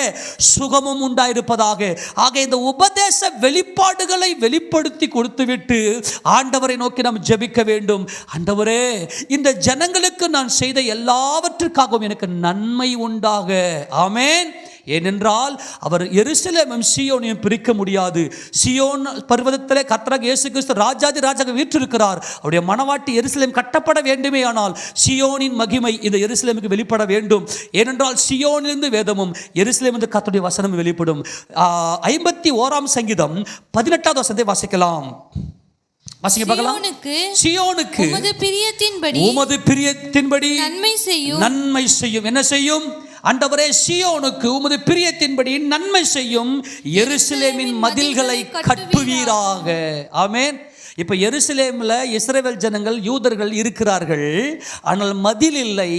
சுகமும் உண்டாயிருப்பதாக. ஆக இந்த உபதேச வெளிப்பாடுகளை வெளிப்படுத்தி கொடுத்துவிட்டு ஆண்டவரை நோக்கி நாம் ஜெபிக்க வேண்டும். ஆண்டவரே, இந்த ஜனங்களுக்கு நான் செய்த எல்லாவற்றுக்காகவும் எனக்கு நன்மை உண்டாக. ஆமென். ஏனென்றால் அவர் எருசலேமும் சீயோனையும் பிரிக்க முடியாது. சீயோன் பர்வதத்திலே கர்த்தராகிய இயேசு கிறிஸ்து ராஜாதி ராஜாக வீற்றிருக்கிறார். அவருடைய மனவாட்டி எருசலேம் கட்டப்பட வேண்டுமே, ஆனால் சீயோனின் மகிமை இந்த எருசலேமுக்கு வெளிப்பட வேண்டும். ஏனென்றால் சீயோனிலிருந்து வேதமும் எருசலேமிலிருந்து கர்த்தருடைய வசனம் வெளிப்படும். 51ஆம் சங்கீதம் 18வது வசனத்தை வாசிக்கலாம். வாசிங்க பார்க்கலாம். சீயோனுக்கு உமது பிரியத்தின்படி நன்மை செய்யும். என்ன செய்யும்? ஆண்டவரே, சீயோனுக்கு உமது பிரியத்தின்படி நன்மை செய்யும், எருசலேமின் மதில்களை கட்டுவீராக. ஆமென். இப்போ எருசலேமில் இஸ்ரவேல் ஜனங்கள், யூதர்கள் இருக்கிறார்கள். ஆனால் மதில் இல்லை.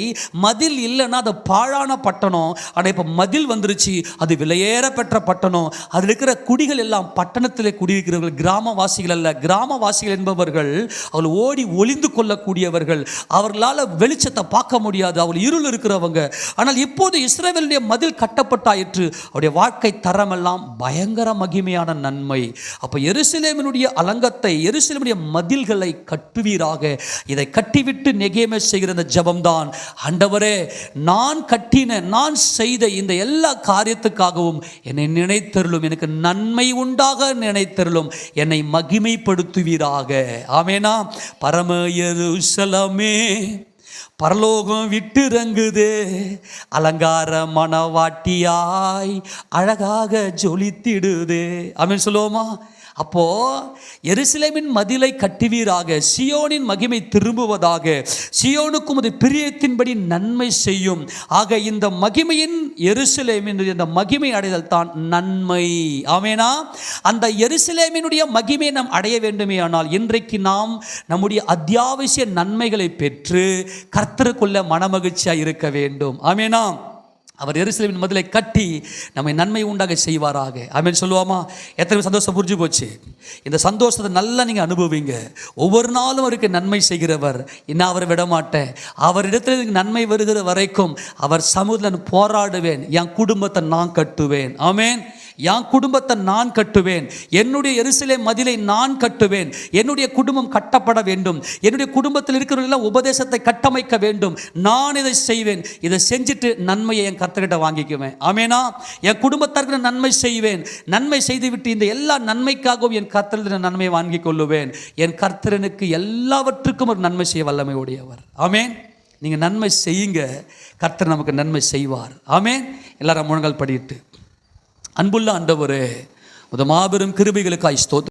மதில் இல்லைன்னா அது பாழான பட்டணம். ஆனால் இப்போ மதில் வந்துருச்சு, அது விலையேற பெற்ற பட்டணம். அதில் இருக்கிற குடிகள் எல்லாம் பட்டணத்தில் குடியிருக்கிறவர்கள், கிராமவாசிகள் அல்ல. கிராமவாசிகள் என்பவர்கள் அவர்கள் ஓடி ஒளிந்து கொள்ளக்கூடியவர்கள். அவர்களால் வெளிச்சத்தை பார்க்க முடியாது, அவர்கள் இருள் இருக்கிறவங்க. ஆனால் இப்போது இஸ்ரவேலுடைய மதில் கட்டப்பட்டாயிற்று. அவருடைய வாழ்க்கை தரமெல்லாம் பயங்கர மகிமையான நன்மை. அப்போ எருசலேமினுடைய அலங்கத்தை, எருசலேமுடைய மதில்களை கட்டுவீராக. இதை கட்டிவிட்டு நெகேமியா செய்கிற இந்த ஜெபம்தான், ஆண்டவரே, நான் கட்டின, நான் செய்த இந்த எல்லா காரியத்துக்காகவும் என்னை நினைத்தருளும், எனக்கு நன்மை உண்டாக நினைத்தருளும், என்னை மகிமைப்படுத்துவீராக. ஆமெனா. பரம எருசலேமே, பரலோகம் விட்டு இறங்குதே, அலங்கார மணவாட்டியாய் அழகாக ஜொலித்திடுதே. ஆமென் சொல்லுவோமா? அப்போ எருசலேமின் மதிலை கட்டுவீராக, சீயோனின் மகிமை திரும்புவதாக, சீயோனுக்கும் அது பிரியத்தின்படி நன்மை செய்யும். ஆக இந்த மகிமையின், எருசலேமின் இந்த மகிமை அடைதல் தான் நன்மை. ஆமெனா. அந்த எருசலேமினுடைய மகிமையை நாம் அடைய வேண்டுமே, ஆனால் இன்றைக்கு நாம் நம்முடைய அத்தியாவசிய நன்மைகளை பெற்று கர்த்தருக்குள்ள மனமகிழ்ச்சியாக இருக்க வேண்டும். ஆமெனா. அவர் எருசலேமின் மதிலை கட்டி நம்மை நன்மை உண்டாக செய்வாராக. ஆமென் சொல்லுவாமா? எத்தனை சந்தோஷம் புரிஞ்சு போச்சு. இந்த சந்தோஷத்தை நல்லா நீங்கள் அனுபவிங்க. ஒவ்வொரு நாளும் அவருக்கு நன்மை செய்கிறவர், இன்னும் அவரை விடமாட்டேன். அவரிடத்தில் எனக்கு நன்மை வருகிற வரைக்கும் அவர் சமூகத்தில் போராடுவேன். என் குடும்பத்தை நான் கட்டுவேன். ஆமென். என் குடும்பத்தை நான் கட்டுவேன். என்னுடைய எருசலேம் மதிலை நான் கட்டுவேன். என்னுடைய குடும்பம் கட்டப்பட வேண்டும். என்னுடைய குடும்பத்தில் இருக்கிறவர்கள் உபதேசத்தை கட்டமைக்க வேண்டும். நான் இதை செய்வேன். இதை செஞ்சுட்டு நன்மையை என் கர்த்தர்கிட்ட வாங்கிக்குவேன். ஆமெனா. என் குடும்பத்திற்கு நன்மை செய்வேன். நன்மை செய்துவிட்டு இந்த எல்லா நன்மைக்காகவும் என் கர்த்தரிடம் நன்மையை வாங்கி கொள்ளுவேன். என் கர்த்தரனுக்கு எல்லாவற்றுக்கும் ஒரு நன்மை செய்ய வல்லமை உடையவர். ஆமென். நீங்கள் நன்மை செய்யுங்க, கர்த்தர் நமக்கு நன்மை செய்வார். ஆமென். எல்லாரும் முழங்கால் படிட்டு, அன்புள்ள ஆண்டவரே, மாபெரும் கிருபைகளுக்காய் ஸ்தோத்திரம்.